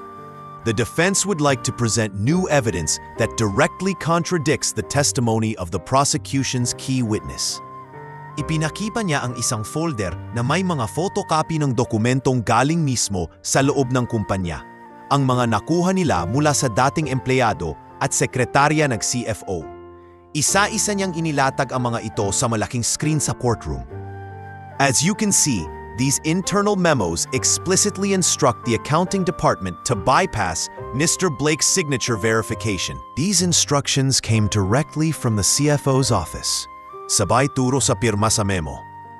"the defense would like to present new evidence that directly contradicts the testimony of the prosecution's key witness." Ipinakita niya ang isang folder na may mga photocopy ng dokumentong galing mismo sa loob ng kumpanya. Ang mga nakuha nila mula sa dating empleyado at sekretarya ng CFO. Isa-isa niyang inilatag ang mga ito sa malaking screen sa courtroom. As you can see, these internal memos explicitly instruct the accounting department to bypass Mr. Blake's signature verification. These instructions came directly from the CFO's office. Sabay turo sa pirma sa memo.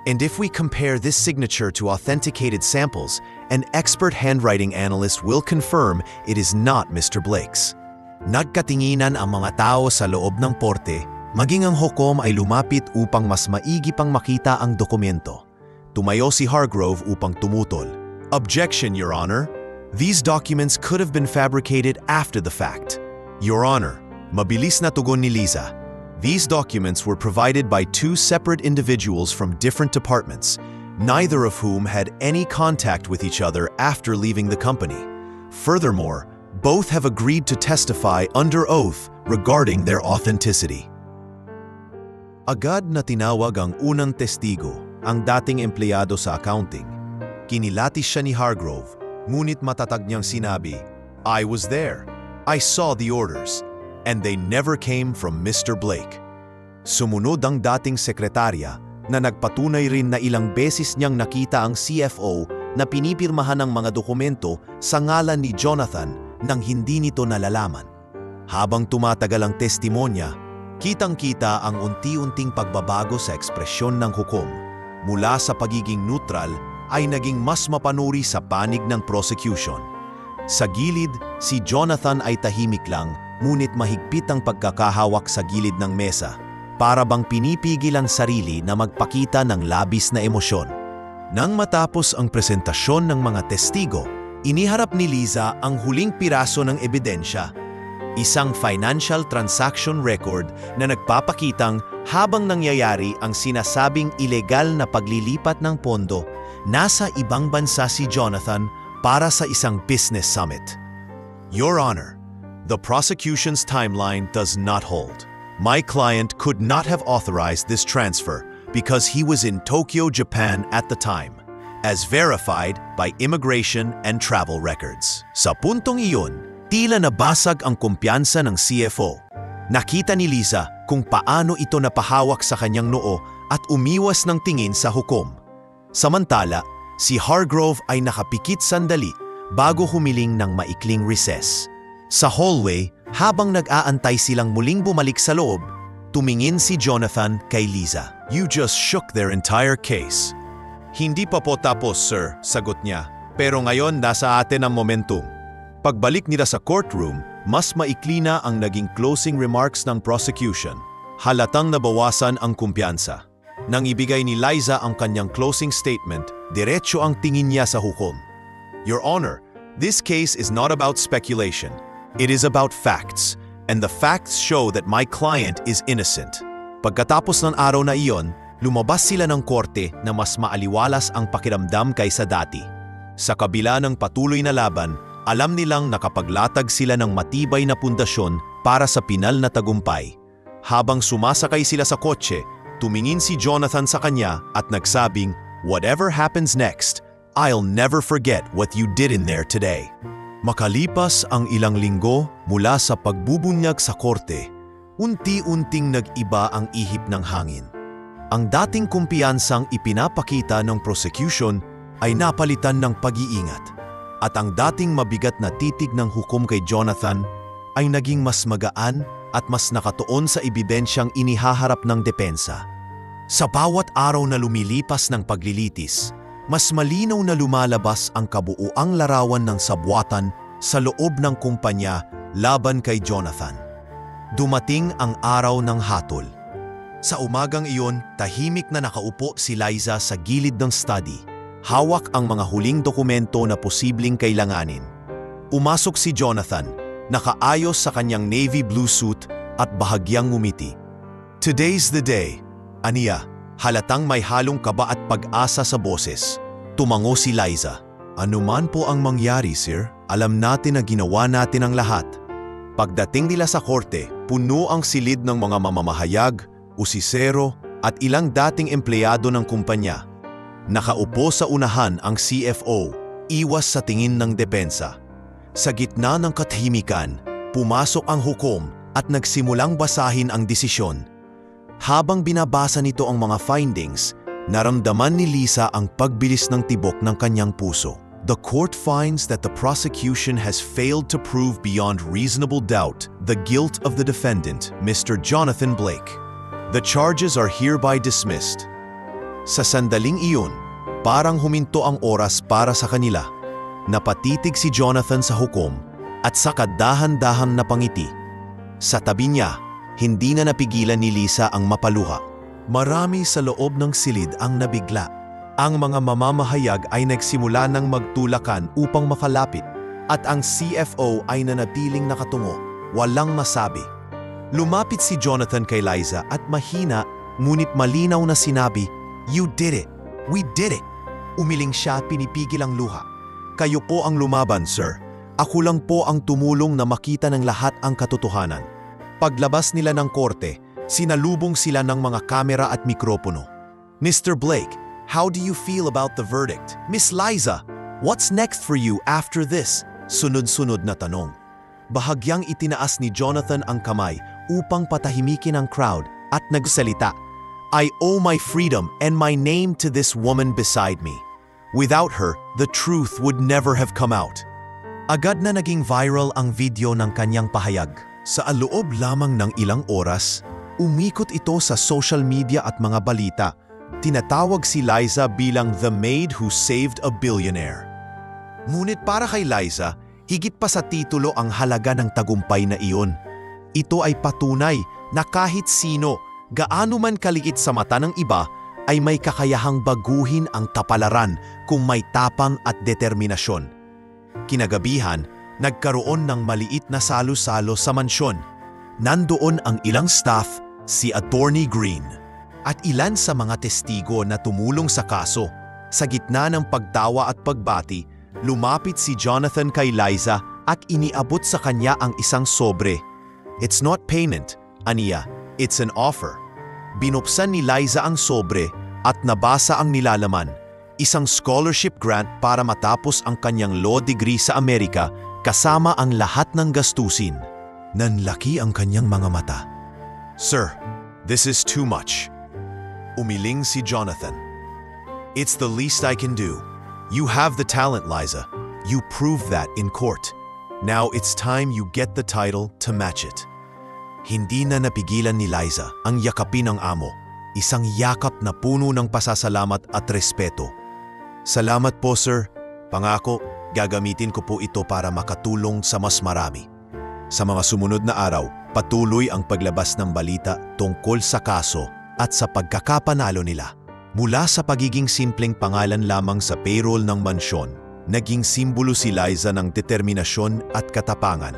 And if we compare this signature to authenticated samples, an expert handwriting analyst will confirm it is not Mr. Blake's. Nagkatinginan ang mga tao sa loob ng porte, maging ang hukom ay lumapit upang mas maigi pang makita ang dokumento. Tumayo si Hargrove upang tumutol. "Objection, Your Honor. These documents could have been fabricated after the fact." "Your Honor," mabilis na tugon ni Lisa. "These documents were provided by two separate individuals from different departments, neither of whom had any contact with each other after leaving the company. Furthermore, both have agreed to testify under oath regarding their authenticity." Agad na tinawag ang unang testigo, ang dating empleyado sa accounting. Kinilatis siya ni Hargrove, ngunit matatag niyang sinabi, "I was there. I saw the orders, and they never came from Mr. Blake." Sumunod ang dating sekretarya na nagpatunay rin na ilang beses niyang nakita ang CFO na pinipirmahan ng mga dokumento sa ngalan ni Jonathan nang hindi nito nalalaman. Habang tumatagal ang testimonya, kitang-kita ang unti-unting pagbabago sa ekspresyon ng hukom. Mula sa pagiging neutral ay naging mas mapanuri sa panig ng prosecution. Sa gilid, si Jonathan ay tahimik lang, ngunit mahigpit ang pagkakahawak sa gilid ng mesa, para bang pinipigil ang sarili na magpakita ng labis na emosyon. Nang matapos ang presentasyon ng mga testigo, iniharap ni Lisa ang huling piraso ng ebidensya. Isang financial transaction record na nagpapakitang habang nangyayari ang sinasabing ilegal na paglilipat ng pondo, nasa ibang bansa si Jonathan para sa isang business summit. "Your Honor, the prosecution's timeline does not hold. My client could not have authorized this transfer because he was in Tokyo, Japan at the time, as verified by immigration and travel records." Sa puntong iyon, Tila nabasag ang kumpiyansa ng CFO. Nakita ni Liza kung paano ito napahawak sa kanyang noo at umiwas ng tingin sa hukom. Samantala, si Hargrove ay nakapikit sandali bago humiling ng maikling recess. Sa hallway, habang nag-aantay silang muling bumalik sa loob, tumingin si Jonathan kay Liza. You just shook their entire case. Hindi pa po tapos, sir, sagot niya. Pero ngayon nasa atin ang momentum. Pagbalik nila sa courtroom, mas maikli na ang naging closing remarks ng prosecution. Halatang nabawasan ang kumpiyansa. Nang ibigay ni Liza ang kanyang closing statement, diretso ang tingin niya sa hukom. Your Honor, this case is not about speculation. It is about facts, and the facts show that my client is innocent. Pagkatapos ng araw na iyon, lumabas sila ng korte na mas maaliwalas ang pakiramdam kaysa dati. Sa kabila ng patuloy na laban, alam nilang nakapaglatag sila ng matibay na pundasyon para sa pinal na tagumpay. Habang sumasakay sila sa kotse, tumingin si Jonathan sa kanya at nagsabing, "Whatever happens next, I'll never forget what you did in there today." Makalipas ang ilang linggo mula sa pagbubunyag sa korte, unti-unting nag-iba ang ihip ng hangin. Ang dating kumpiyansang ipinapakita ng prosecution ay napalitan ng pag-iingat. At ang dating mabigat na titig ng hukom kay Jonathan ay naging mas magaan at mas nakatuon sa ebidensyang inihaharap ng depensa. Sa bawat araw na lumilipas ng paglilitis, mas malinaw na lumalabas ang kabuuang larawan ng sabwatan sa loob ng kumpanya laban kay Jonathan. Dumating ang araw ng hatol. Sa umagang iyon, tahimik na nakaupo si Liza sa gilid ng study. Hawak ang mga huling dokumento na posibleng kailanganin. Umasok si Jonathan, nakaayos sa kanyang navy blue suit at bahagyang ngumiti. "Today's the day," aniya, halatang may halong kaba at pag-asa sa boses. Tumango si Liza. "Ano man po ang mangyari, sir, alam natin na ginawa natin ang lahat." Pagdating nila sa korte, puno ang silid ng mga mamamahayag, usisero at ilang dating empleyado ng kumpanya. Nakaupo sa unahan ang CFO, iwas sa tingin ng depensa. Sa gitna ng katahimikan, pumasok ang hukom at nagsimulang basahin ang desisyon. Habang binabasa nito ang mga findings, naramdaman ni Liza ang pagbilis ng tibok ng kanyang puso. The court finds that the prosecution has failed to prove beyond reasonable doubt the guilt of the defendant, Mr. Jonathan Blake. The charges are hereby dismissed. Sa sandaling iyon, parang huminto ang oras para sa kanila. Napatitig si Jonathan sa hukom at saka dahan-dahang napangiti. Sa tabi niya, hindi na napigilan ni Liza ang mapaluha. Marami sa loob ng silid ang nabigla. Ang mga mamamahayag ay nagsimula ng magtulakan upang makalapit at ang CFO ay nanatiling nakatungo, walang masabi. Lumapit si Jonathan kay Liza at mahina ngunit malinaw na sinabi, "You did it. We did it." Umiling siya at pinipigil ang luha. "Kayo po ang lumaban, sir. Ako lang po ang tumulong na makita ng lahat ang katotohanan." Paglabas nila ng korte, sinalubong sila ng mga kamera at mikropono. "Mr. Blake, how do you feel about the verdict? Miss Liza, what's next for you after this?" Sunod-sunod na tanong. Bahagyang itinaas ni Jonathan ang kamay upang patahimikin ang crowd at nagsalita. "I owe my freedom and my name to this woman beside me. Without her, the truth would never have come out." Agad na naging viral ang video ng kanyang pahayag. Sa loob lamang ng ilang oras, umikot ito sa social media at mga balita. Tinatawag si Liza bilang the maid who saved a billionaire. Ngunit para kay Liza, higit pa sa titulo ang halaga ng tagumpay na iyon. Ito ay patunay na kahit sino, gaano man kaliit sa mata ng iba, ay may kakayahang baguhin ang kapalaran kung may tapang at determinasyon. Kinagabihan, nagkaroon ng maliit na salo-salo sa mansyon. Nandoon ang ilang staff, si Attorney Green, at ilan sa mga testigo na tumulong sa kaso. Sa gitna ng pagtawa at pagbati, lumapit si Jonathan kay Liza at iniabot sa kanya ang isang sobre. "It's not payment, aniya. It's an offer." Binuksan ni Liza ang sobre at nabasa ang nilalaman. Isang scholarship grant para matapos ang kanyang law degree sa Amerika kasama ang lahat ng gastusin. Nanlaki ang kanyang mga mata. Sir, this is too much. Umiling si Jonathan. It's the least I can do. You have the talent, Liza. You proved that in court. Now it's time you get the title to match it. Hindi na napigilan ni Liza ang yakapin ng amo. Isang yakap na puno ng pasasalamat at respeto. Salamat po, sir. Pangako, gagamitin ko po ito para makatulong sa mas marami. Sa mga sumunod na araw, patuloy ang paglabas ng balita tungkol sa kaso at sa pagkakapanalo nila. Mula sa pagiging simpleng pangalan lamang sa payroll ng mansyon, naging simbolo si Liza ng determinasyon at katapangan.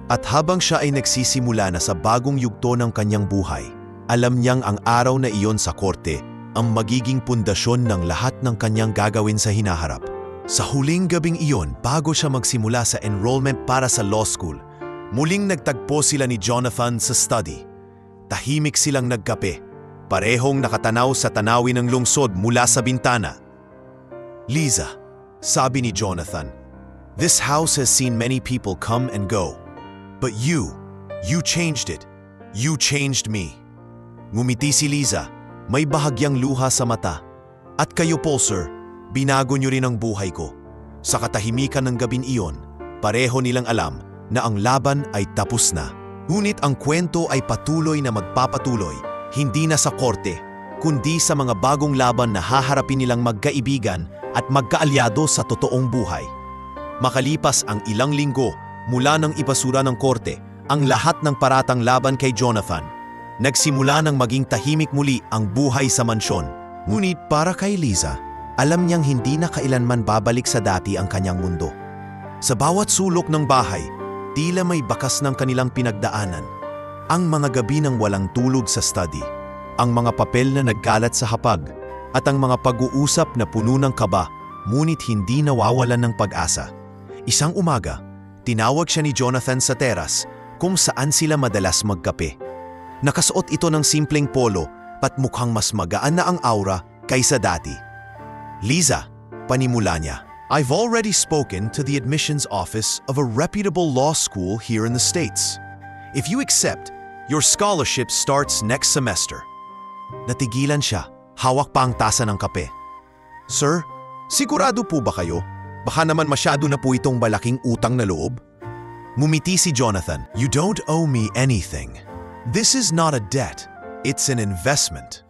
At habang siya ay nagsisimula na sa bagong yugto ng kanyang buhay, alam niyang ang araw na iyon sa korte ang magiging pundasyon ng lahat ng kanyang gagawin sa hinaharap. Sa huling gabing iyon, bago siya magsimula sa enrollment para sa law school, muling nagtagpo sila ni Jonathan sa study. Tahimik silang nagkape, parehong nakatanaw sa tanawin ng lungsod mula sa bintana. Liza, sabi ni Jonathan, this house has seen many people come and go. But you changed it. You changed me. Ngumiti si Liza, may bahagyang luha sa mata. At kayo po, sir, binago niyo rin ang buhay ko. Sa katahimikan ng gabing iyon, pareho nilang alam na ang laban ay tapos na. Ngunit ang kwento ay patuloy na magpapatuloy, hindi na sa korte, kundi sa mga bagong laban na haharapin nilang magkaibigan at magkaalyado sa totoong buhay. Makalipas ang ilang linggo mula nang ibasura ng korte ang lahat ng paratang laban kay Jonathan, nagsimula nang maging tahimik muli ang buhay sa mansyon. Ngunit para kay Liza, alam niyang hindi na kailanman babalik sa dati ang kanyang mundo. Sa bawat sulok ng bahay, tila may bakas ng kanilang pinagdaanan. Ang mga gabi ng walang tulog sa study, ang mga papel na nagkalat sa hapag, at ang mga pag-uusap na puno ng kaba, ngunit hindi nawawalan ng pag-asa. Isang umaga, tinawag siya ni Jonathan sa teras kung saan sila madalas magkape. Nakasuot ito ng simpleng polo at mukhang mas magaan na ang aura kaysa dati. Liza, panimula niya, I've already spoken to the admissions office of a reputable law school here in the States. If you accept, your scholarship starts next semester. Natigilan siya, hawak pa ang tasa ng kape. Sir, sigurado po ba kayo? Baka naman masyado na po itong malaking utang na loob. Ngumiti si Jonathan. You don't owe me anything. This is not a debt. It's an investment.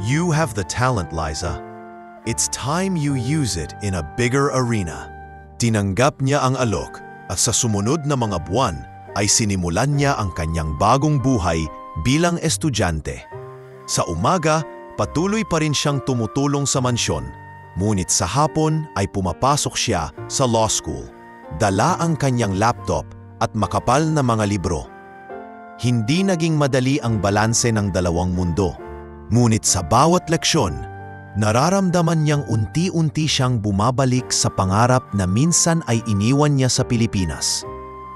You have the talent, Liza. It's time you use it in a bigger arena. Tinanggap niya ang alok at sa sumunod na mga buwan ay sinimulan niya ang kanyang bagong buhay bilang estudyante. Sa umaga, patuloy pa rin siyang tumutulong sa mansyon, ngunit sa hapon ay pumapasok siya sa law school. Dala ang kanyang laptop at makapal na mga libro. Hindi naging madali ang balanse ng dalawang mundo, ngunit sa bawat leksyon, nararamdaman niyang unti-unti siyang bumabalik sa pangarap na minsan ay iniwan niya sa Pilipinas.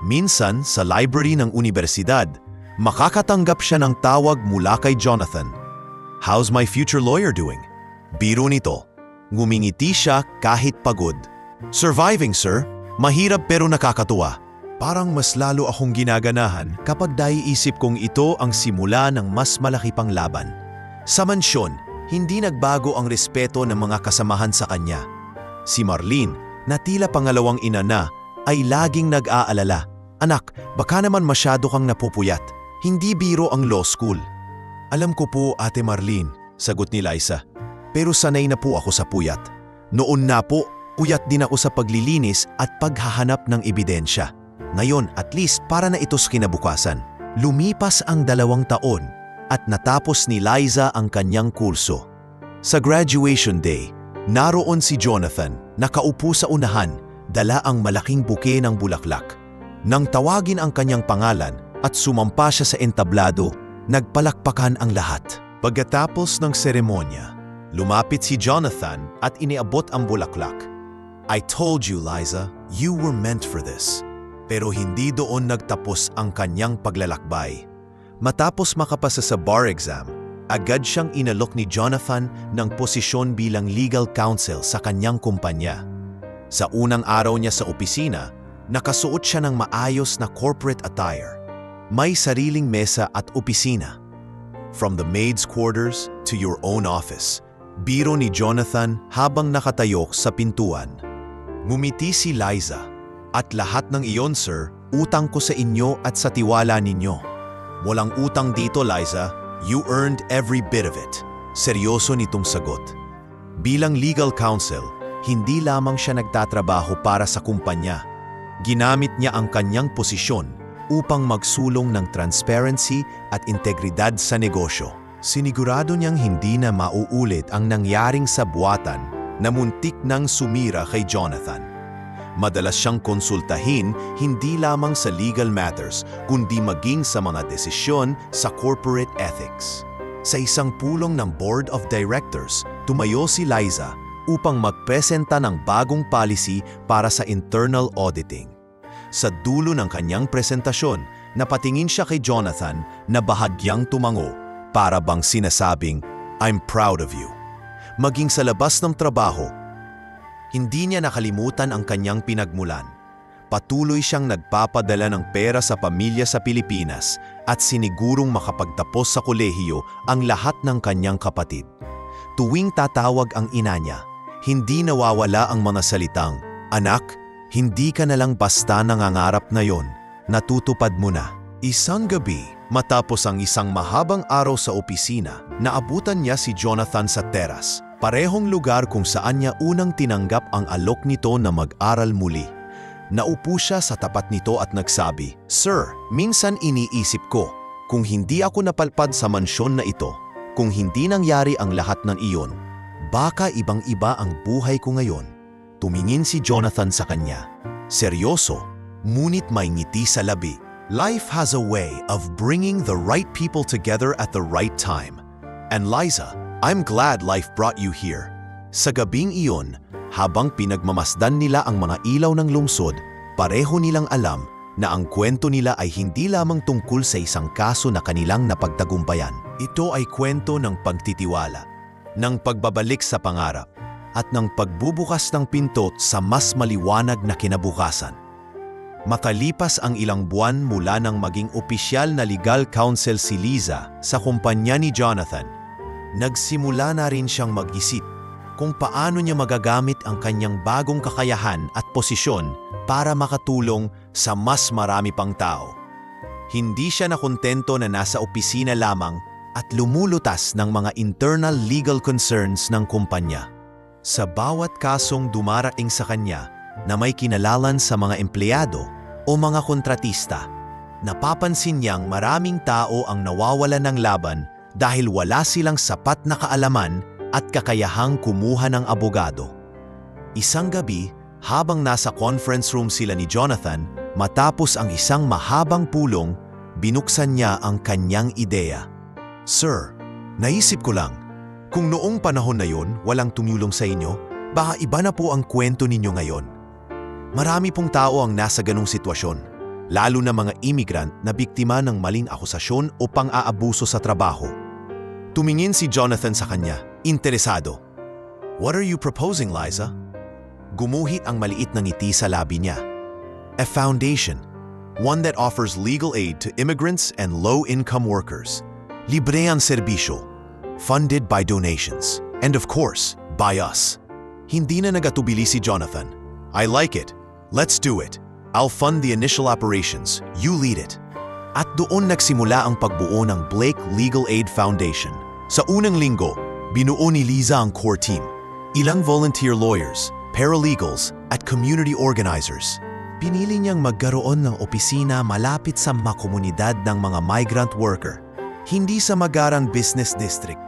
Minsan, sa library ng universidad, makakatanggap siya ng tawag mula kay Jonathan. How's my future lawyer doing? Biro nito. Ngumingiti siya kahit pagod. Surviving, sir. Mahirap pero nakakatuwa. Parang mas lalo akong ginaganahan kapag naiisip kong ito ang simula ng mas malaki pang laban. Sa mansyon, hindi nagbago ang respeto ng mga kasamahan sa kanya. Si Marlene, na tila pangalawang ina na, ay laging nag-aalala. Anak, baka naman masyado kang napupuyat. Hindi biro ang law school. Alam ko po, Ate Marlene, sagot ni Liza. Pero sanay na po ako sa puyat. Noon na po, puyat din ako sa paglilinis at paghahanap ng ebidensya. Ngayon, at least para na ito sa kinabukasan. Lumipas ang 2 taon at natapos ni Liza ang kanyang kurso. Sa graduation day, naroon si Jonathan, nakaupo sa unahan, dala ang malaking buke ng bulaklak. Nang tawagin ang kanyang pangalan at sumampa siya sa entablado, nagpalakpakan ang lahat. Pagkatapos ng seremonya, lumapit si Jonathan at iniabot ang bulaklak. I told you, Liza, you were meant for this. Pero hindi doon nagtapos ang kanyang paglalakbay. Matapos makapasa sa bar exam, agad siyang inalok ni Jonathan ng posisyon bilang legal counsel sa kanyang kumpanya. Sa unang araw niya sa opisina, Nakasuot siya ng maayos na corporate attire. May sariling mesa at opisina. From the maid's quarters to your own office. Biro ni Jonathan habang nakatayo sa pintuan. Ngumiti si Liza. At lahat ng iyon, sir, utang ko sa inyo at sa tiwala ninyo. Walang utang dito, Liza. You earned every bit of it. Seryoso nitong sagot. Bilang legal counsel, hindi lamang siya nagtatrabaho para sa kumpanya. Ginamit niya ang kanyang posisyon upang magsulong ng transparency at integridad sa negosyo. Sinigurado niyang hindi na mauulit ang nangyaring sabwatan na muntik nang sumira kay Jonathan. Madalas siyang konsultahin hindi lamang sa legal matters kundi maging sa mga desisyon sa corporate ethics. Sa isang pulong ng Board of Directors, tumayo si Liza upang magpresenta ng bagong policy para sa internal auditing. Sa dulo ng kanyang presentasyon, napatingin siya kay Jonathan na bahagyang tumango para bang sinasabing, "I'm proud of you." Maging sa labas ng trabaho, hindi niya nakalimutan ang kanyang pinagmulan. Patuloy siyang nagpapadala ng pera sa pamilya sa Pilipinas at sinigurong makapagtapos sa kolehiyo ang lahat ng kanyang kapatid. Tuwing tatawag ang ina niya, hindi nawawala ang mga salitang, "Anak, hindi ka na lang basta nangangarap na yon, natutupad mo na." Isang gabi, matapos ang isang mahabang araw sa opisina, naabutan niya si Jonathan sa teras, parehong lugar kung saan niya unang tinanggap ang alok nito na mag-aral muli. Naupo siya sa tapat nito at nagsabi, "Sir, minsan iniisip ko, kung hindi ako napalpad sa mansyon na ito, kung hindi nangyari ang lahat ng iyon, baka ibang-iba ang buhay ko ngayon." Tumingin si Jonathan sa kanya. Seryoso, ngunit may ngiti sa labi. Life has a way of bringing the right people together at the right time. And Liza, I'm glad life brought you here. Sa gabing iyon, habang pinagmamasdan nila ang mga ilaw ng lungsod, pareho nilang alam na ang kwento nila ay hindi lamang tungkol sa isang kaso na kanilang napagtagumpayan. Ito ay kwento ng pagtitiwala, ng pagbabalik sa pangarap, at ng pagbubukas ng pinto sa mas maliwanag na kinabukasan. Makalipas ang ilang buwan mula nang maging opisyal na legal counsel si Liza sa kumpanya ni Jonathan, nagsimula na rin siyang mag-isip kung paano niya magagamit ang kanyang bagong kakayahan at posisyon para makatulong sa mas marami pang tao. Hindi siya nakontento na nasa opisina lamang at lumulutas ng mga internal legal concerns ng kumpanya. Sa bawat kasong dumarating sa kanya na may kinalaman sa mga empleyado o mga kontratista, napapansin niyang maraming tao ang nawawalan ng laban dahil wala silang sapat na kaalaman at kakayahang kumuha ng abogado. Isang gabi, habang nasa conference room sila ni Jonathan, matapos ang isang mahabang pulong, binuksan niya ang kanyang ideya. "Sir, naisip ko lang, kung noong panahon na yon walang tumulong sa inyo, baka iba na po ang kwento ninyo ngayon. Marami pong tao ang nasa ganong sitwasyon, lalo na mga immigrant na biktima ng maling akusasyon o pang-aabuso sa trabaho." Tumingin si Jonathan sa kanya, interesado. "What are you proposing, Liza?" Gumuhit ang maliit na ngiti sa labi niya. "A foundation, one that offers legal aid to immigrants and low-income workers. Libre ang serbisyo, funded by donations, and of course, by us." Hindi na nagatubili si Jonathan. "I like it. Let's do it. I'll fund the initial operations. You lead it." At doon nagsimula ang pagbuo ng Blake Legal Aid Foundation. Sa unang linggo, binuo ni Liza ang core team. Ilang volunteer lawyers, paralegals, at community organizers. Pinili niyang magkaroon ng opisina malapit sa mga komunidad ng mga migrant worker, hindi sa magarang business district.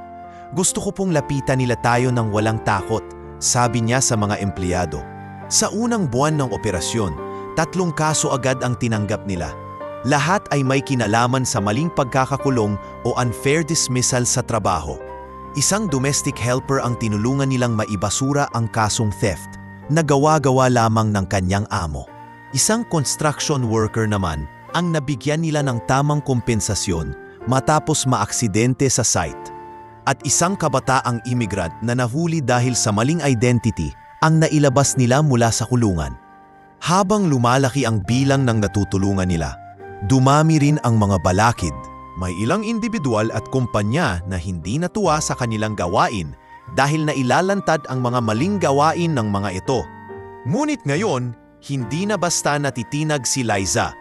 "Gusto ko pong lapitan nila tayo ng walang takot," sabi niya sa mga empleyado. Sa unang buwan ng operasyon, 3 kaso agad ang tinanggap nila. Lahat ay may kinalaman sa maling pagkakakulong o unfair dismissal sa trabaho. Isang domestic helper ang tinulungan nilang maibasura ang kasong theft na gawa-gawa lamang ng kanyang amo. Isang construction worker naman ang nabigyan nila ng tamang kompensasyon matapos maaksidente sa site. At isang kabataang immigrant na nahuli dahil sa maling identity ang nailabas nila mula sa kulungan. Habang lumalaki ang bilang ng natutulungan nila, dumami rin ang mga balakid. May ilang individual at kumpanya na hindi natuwa sa kanilang gawain dahil nailalantad ang mga maling gawain ng mga ito. Ngunit ngayon, hindi na basta natitinag si Liza.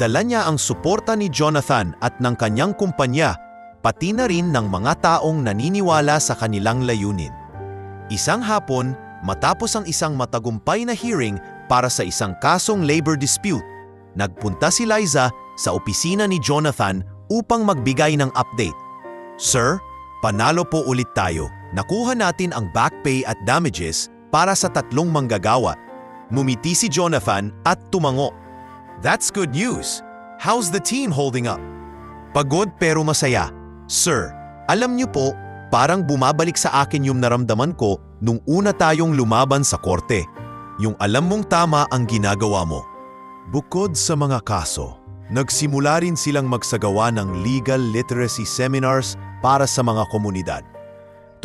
Dala niya ang suporta ni Jonathan at ng kanyang kumpanya, pati na rin ng mga taong naniniwala sa kanilang layunin. Isang hapon, matapos ang isang matagumpay na hearing para sa isang kasong labor dispute, nagpunta si Liza sa opisina ni Jonathan upang magbigay ng update. "Sir, panalo po ulit tayo. Nakuha natin ang back pay at damages para sa 3 manggagawa." Ngumiti si Jonathan at tumango. "That's good news. How's the team holding up?" "Pagod pero masaya. Sir, alam niyo po, parang bumabalik sa akin yung naramdaman ko nung una tayong lumaban sa korte. Yung alam mong tama ang ginagawa mo." Bukod sa mga kaso, nagsimula rin silang magsagawa ng legal literacy seminars para sa mga komunidad.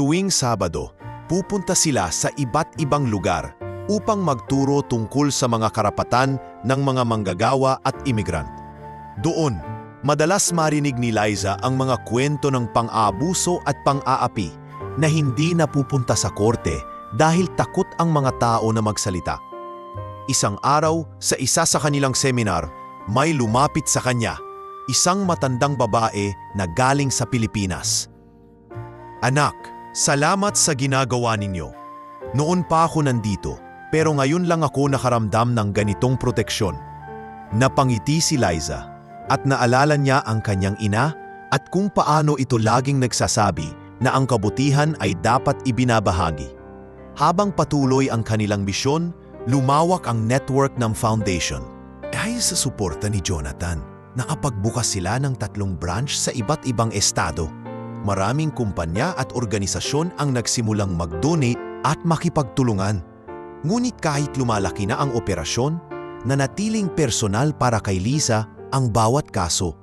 Tuwing Sabado, pupunta sila sa iba't ibang lugar upang magturo tungkol sa mga karapatan ng mga manggagawa at imigrant. Doon, madalas marinig ni Liza ang mga kwento ng pang-aabuso at pang-aapi na hindi napupunta sa korte dahil takot ang mga tao na magsalita. Isang araw, sa isa sa kanilang seminar, may lumapit sa kanya, isang matandang babae na galing sa Pilipinas. "Anak, salamat sa ginagawa ninyo. Noon pa ako nandito, pero ngayon lang ako nakaramdam ng ganitong proteksyon." Napangiti si Liza at naalala niya ang kanyang ina at kung paano ito laging nagsasabi na ang kabutihan ay dapat ibinabahagi. Habang patuloy ang kanilang misyon, lumawak ang network ng foundation. Dahil sa suporta ni Jonathan, nakapagbukas sila ng 3 branch sa iba't ibang estado. Maraming kumpanya at organisasyon ang nagsimulang mag-donate at makipagtulungan. Ngunit kahit lumalaki na ang operasyon, nanatiling personal para kay Liza ang bawat kaso.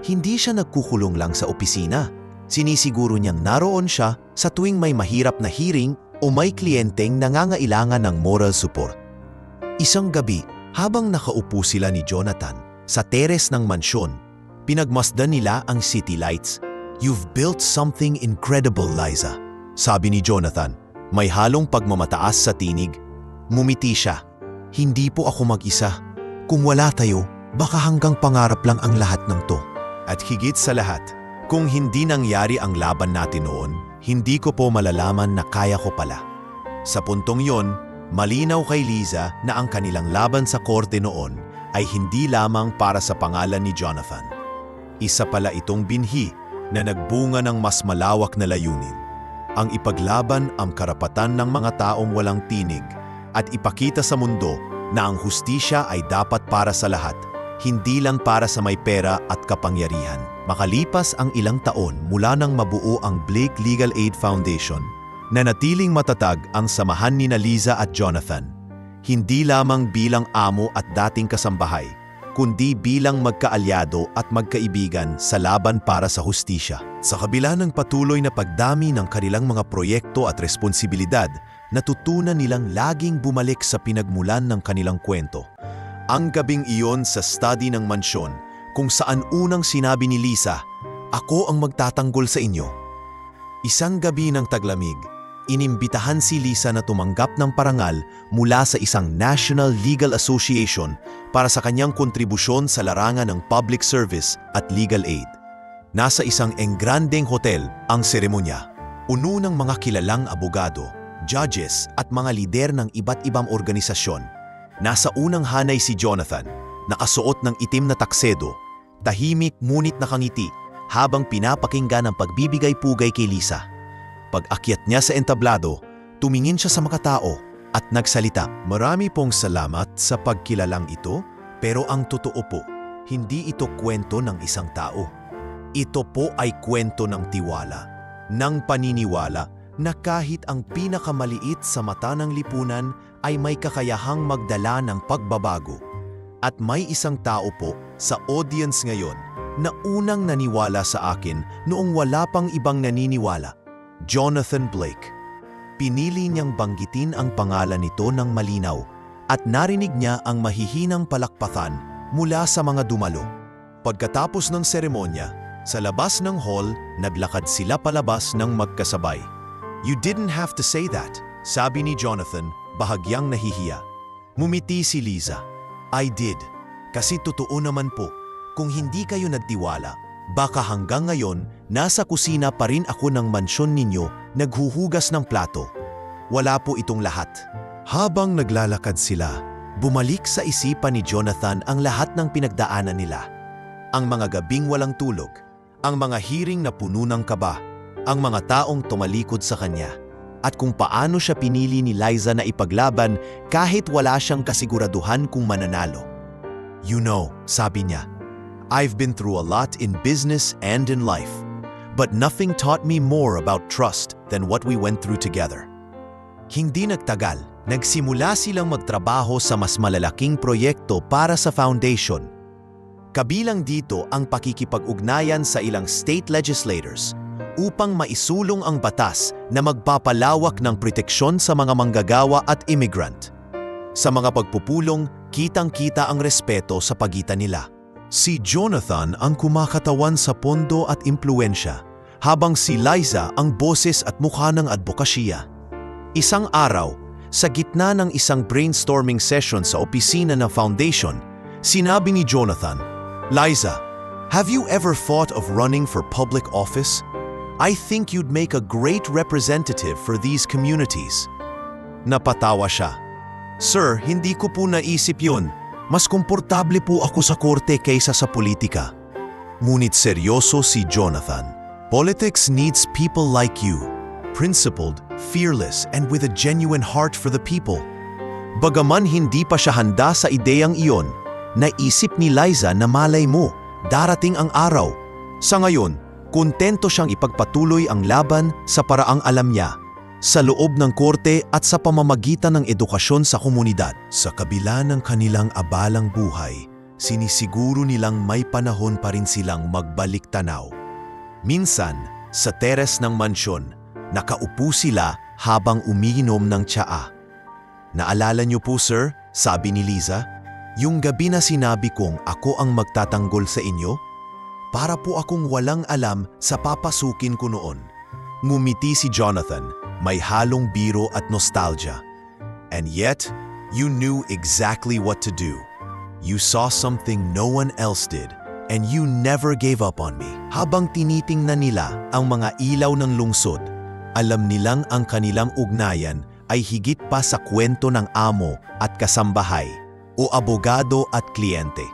Hindi siya nagkukulong lang sa opisina. Sinisiguro niyang naroon siya sa tuwing may mahirap na hearing o may kliyenteng nangangailangan ng moral support. Isang gabi, habang nakaupo sila ni Jonathan sa teres ng mansyon, pinagmasdan nila ang city lights. "You've built something incredible, Liza," sabi ni Jonathan. May halong pagmamataas sa tinig. Ngumiti siya. "Hindi po ako mag-isa. Kung wala tayo, baka hanggang pangarap lang ang lahat ng to." At higit sa lahat, kung hindi nangyari ang laban natin noon, hindi ko po malalaman na kaya ko pala. Sa puntong yon, malinaw kay Liza na ang kanilang laban sa korte noon ay hindi lamang para sa pangalan ni Jonathan. Isa pala itong binhi na nagbunga ng mas malawak na layunin. Ang ipaglaban ang karapatan ng mga taong walang tinig at ipakita sa mundo na ang hustisya ay dapat para sa lahat, hindi lang para sa may pera at kapangyarihan. Makalipas ang ilang taon mula nang mabuo ang Blake Legal Aid Foundation, nanatiling matatag ang samahan ni Liza at Jonathan, hindi lamang bilang amo at dating kasambahay, kundi bilang magkaalyado at magkaibigan sa laban para sa hustisya. Sa kabila ng patuloy na pagdami ng kanilang mga proyekto at responsibilidad, natutunan nilang laging bumalik sa pinagmulan ng kanilang kwento. Ang gabing iyon sa study ng mansyon, kung saan unang sinabi ni Liza, "Ako ang magtatanggol sa inyo." Isang gabi ng taglamig, inimbitahan si Liza na tumanggap ng parangal mula sa isang National Legal Association para sa kanyang kontribusyon sa larangan ng public service at legal aid. Nasa isang engrandeng hotel ang seremonya. Puno ng mga kilalang abogado, judges at mga lider ng iba't ibang organisasyon. Nasa unang hanay si Jonathan, nakasuot ng itim na taksedo, tahimik ngunit nakangiti habang pinapakinggan ang pagbibigay-pugay kay Liza. Pag-akyat niya sa entablado, tumingin siya sa mga tao at nagsalita. "Marami pong salamat sa pagkilalang ito, pero ang totoo po, hindi ito kwento ng isang tao. Ito po ay kwento ng tiwala, ng paniniwala na kahit ang pinakamaliit sa mata ng lipunan ay may kakayahang magdala ng pagbabago. At may isang tao po sa audience ngayon na unang naniwala sa akin noong wala pang ibang naniniwala. Jonathan Blake." Pinili niyang banggitin ang pangalan nito ng malinaw at narinig niya ang mahihinang palakpakan mula sa mga dumalo. Pagkatapos ng seremonya, sa labas ng hall, naglakad sila palabas ng magkasabay. "You didn't have to say that," sabi ni Jonathan, bahagyang nahihiya. Ngumiti si Liza. "I did. Kasi totoo naman po, kung hindi kayo nagtiwala, baka hanggang ngayon, nasa kusina pa rin ako ng mansyon ninyo, naghuhugas ng plato. Wala po itong lahat." Habang naglalakad sila, bumalik sa isipan ni Jonathan ang lahat ng pinagdaanan nila. Ang mga gabing walang tulog, ang mga hearing na puno ng kaba, ang mga taong tumalikod sa kanya, at kung paano siya pinili ni Liza na ipaglaban kahit wala siyang kasiguraduhan kung mananalo. "You know," sabi niya, "I've been through a lot in business and in life, but nothing taught me more about trust than what we went through together." Hindi nagtagal, nagsimula silang magtrabaho sa mas malalaking proyekto para sa foundation. Kabilang dito ang pakikipag-ugnayan sa ilang state legislators upang maisulong ang batas na magpapalawak ng proteksyon sa mga manggagawa at immigrant. Sa mga pagpupulong, kitang-kita ang respeto sa pagitan nila. Si Jonathan ang kumakatawan sa pondo at impluensya, habang si Liza ang boses at mukha ng advokasya. Isang araw, sa gitna ng isang brainstorming session sa opisina ng foundation, sinabi ni Jonathan, "Liza, have you ever thought of running for public office? I think you'd make a great representative for these communities." Napatawa siya. "Sir, hindi ko po naisip yun. Mas komportable po ako sa korte kaysa sa politika." Ngunit seryoso si Jonathan. "Politics needs people like you, principled, fearless, and with a genuine heart for the people." Bagaman hindi pa siya handa sa ideyang iyon, naisip ni Liza na malay mo, darating ang araw. Sa ngayon, kontento siyang ipagpatuloy ang laban sa paraang alam niya, sa loob ng korte at sa pamamagitan ng edukasyon sa komunidad. Sa kabila ng kanilang abalang buhay, sinisiguro nilang may panahon pa rin silang magbalik tanaw. Minsan, sa teres ng mansyon, nakaupo sila habang umiinom ng tsaa. "Naalala niyo po, sir," sabi ni Liza, "yung gabi na sinabi kong ako ang magtatanggol sa inyo? Para po akong walang alam sa papasukin ko noon." Ngumiti si Jonathan, may halong biro at nostalgia. "And yet, you knew exactly what to do. You saw something no one else did, and you never gave up on me." Habang tinitingnan nila ang mga ilaw ng lungsod, alam nilang ang kanilang ugnayan ay higit pa sa kwento ng amo at kasambahay o abogado at kliyente.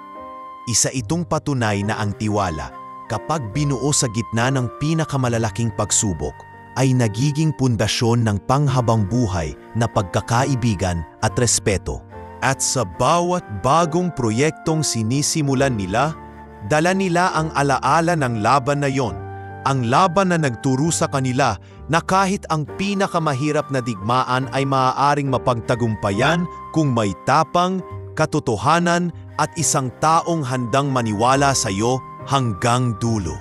Isa itong patunay na ang tiwala, kapag binuo sa gitna ng pinakamalalaking pagsubok, ay nagiging pundasyon ng panghabang buhay na pagkakaibigan at respeto. At sa bawat bagong proyektong sinisimulan nila, dala nila ang alaala ng laban na yon, ang laban na nagturo sa kanila na kahit ang pinakamahirap na digmaan ay maaaring mapagtagumpayan kung may tapang, katotohanan at isang taong handang maniwala sa iyo hanggang dulo.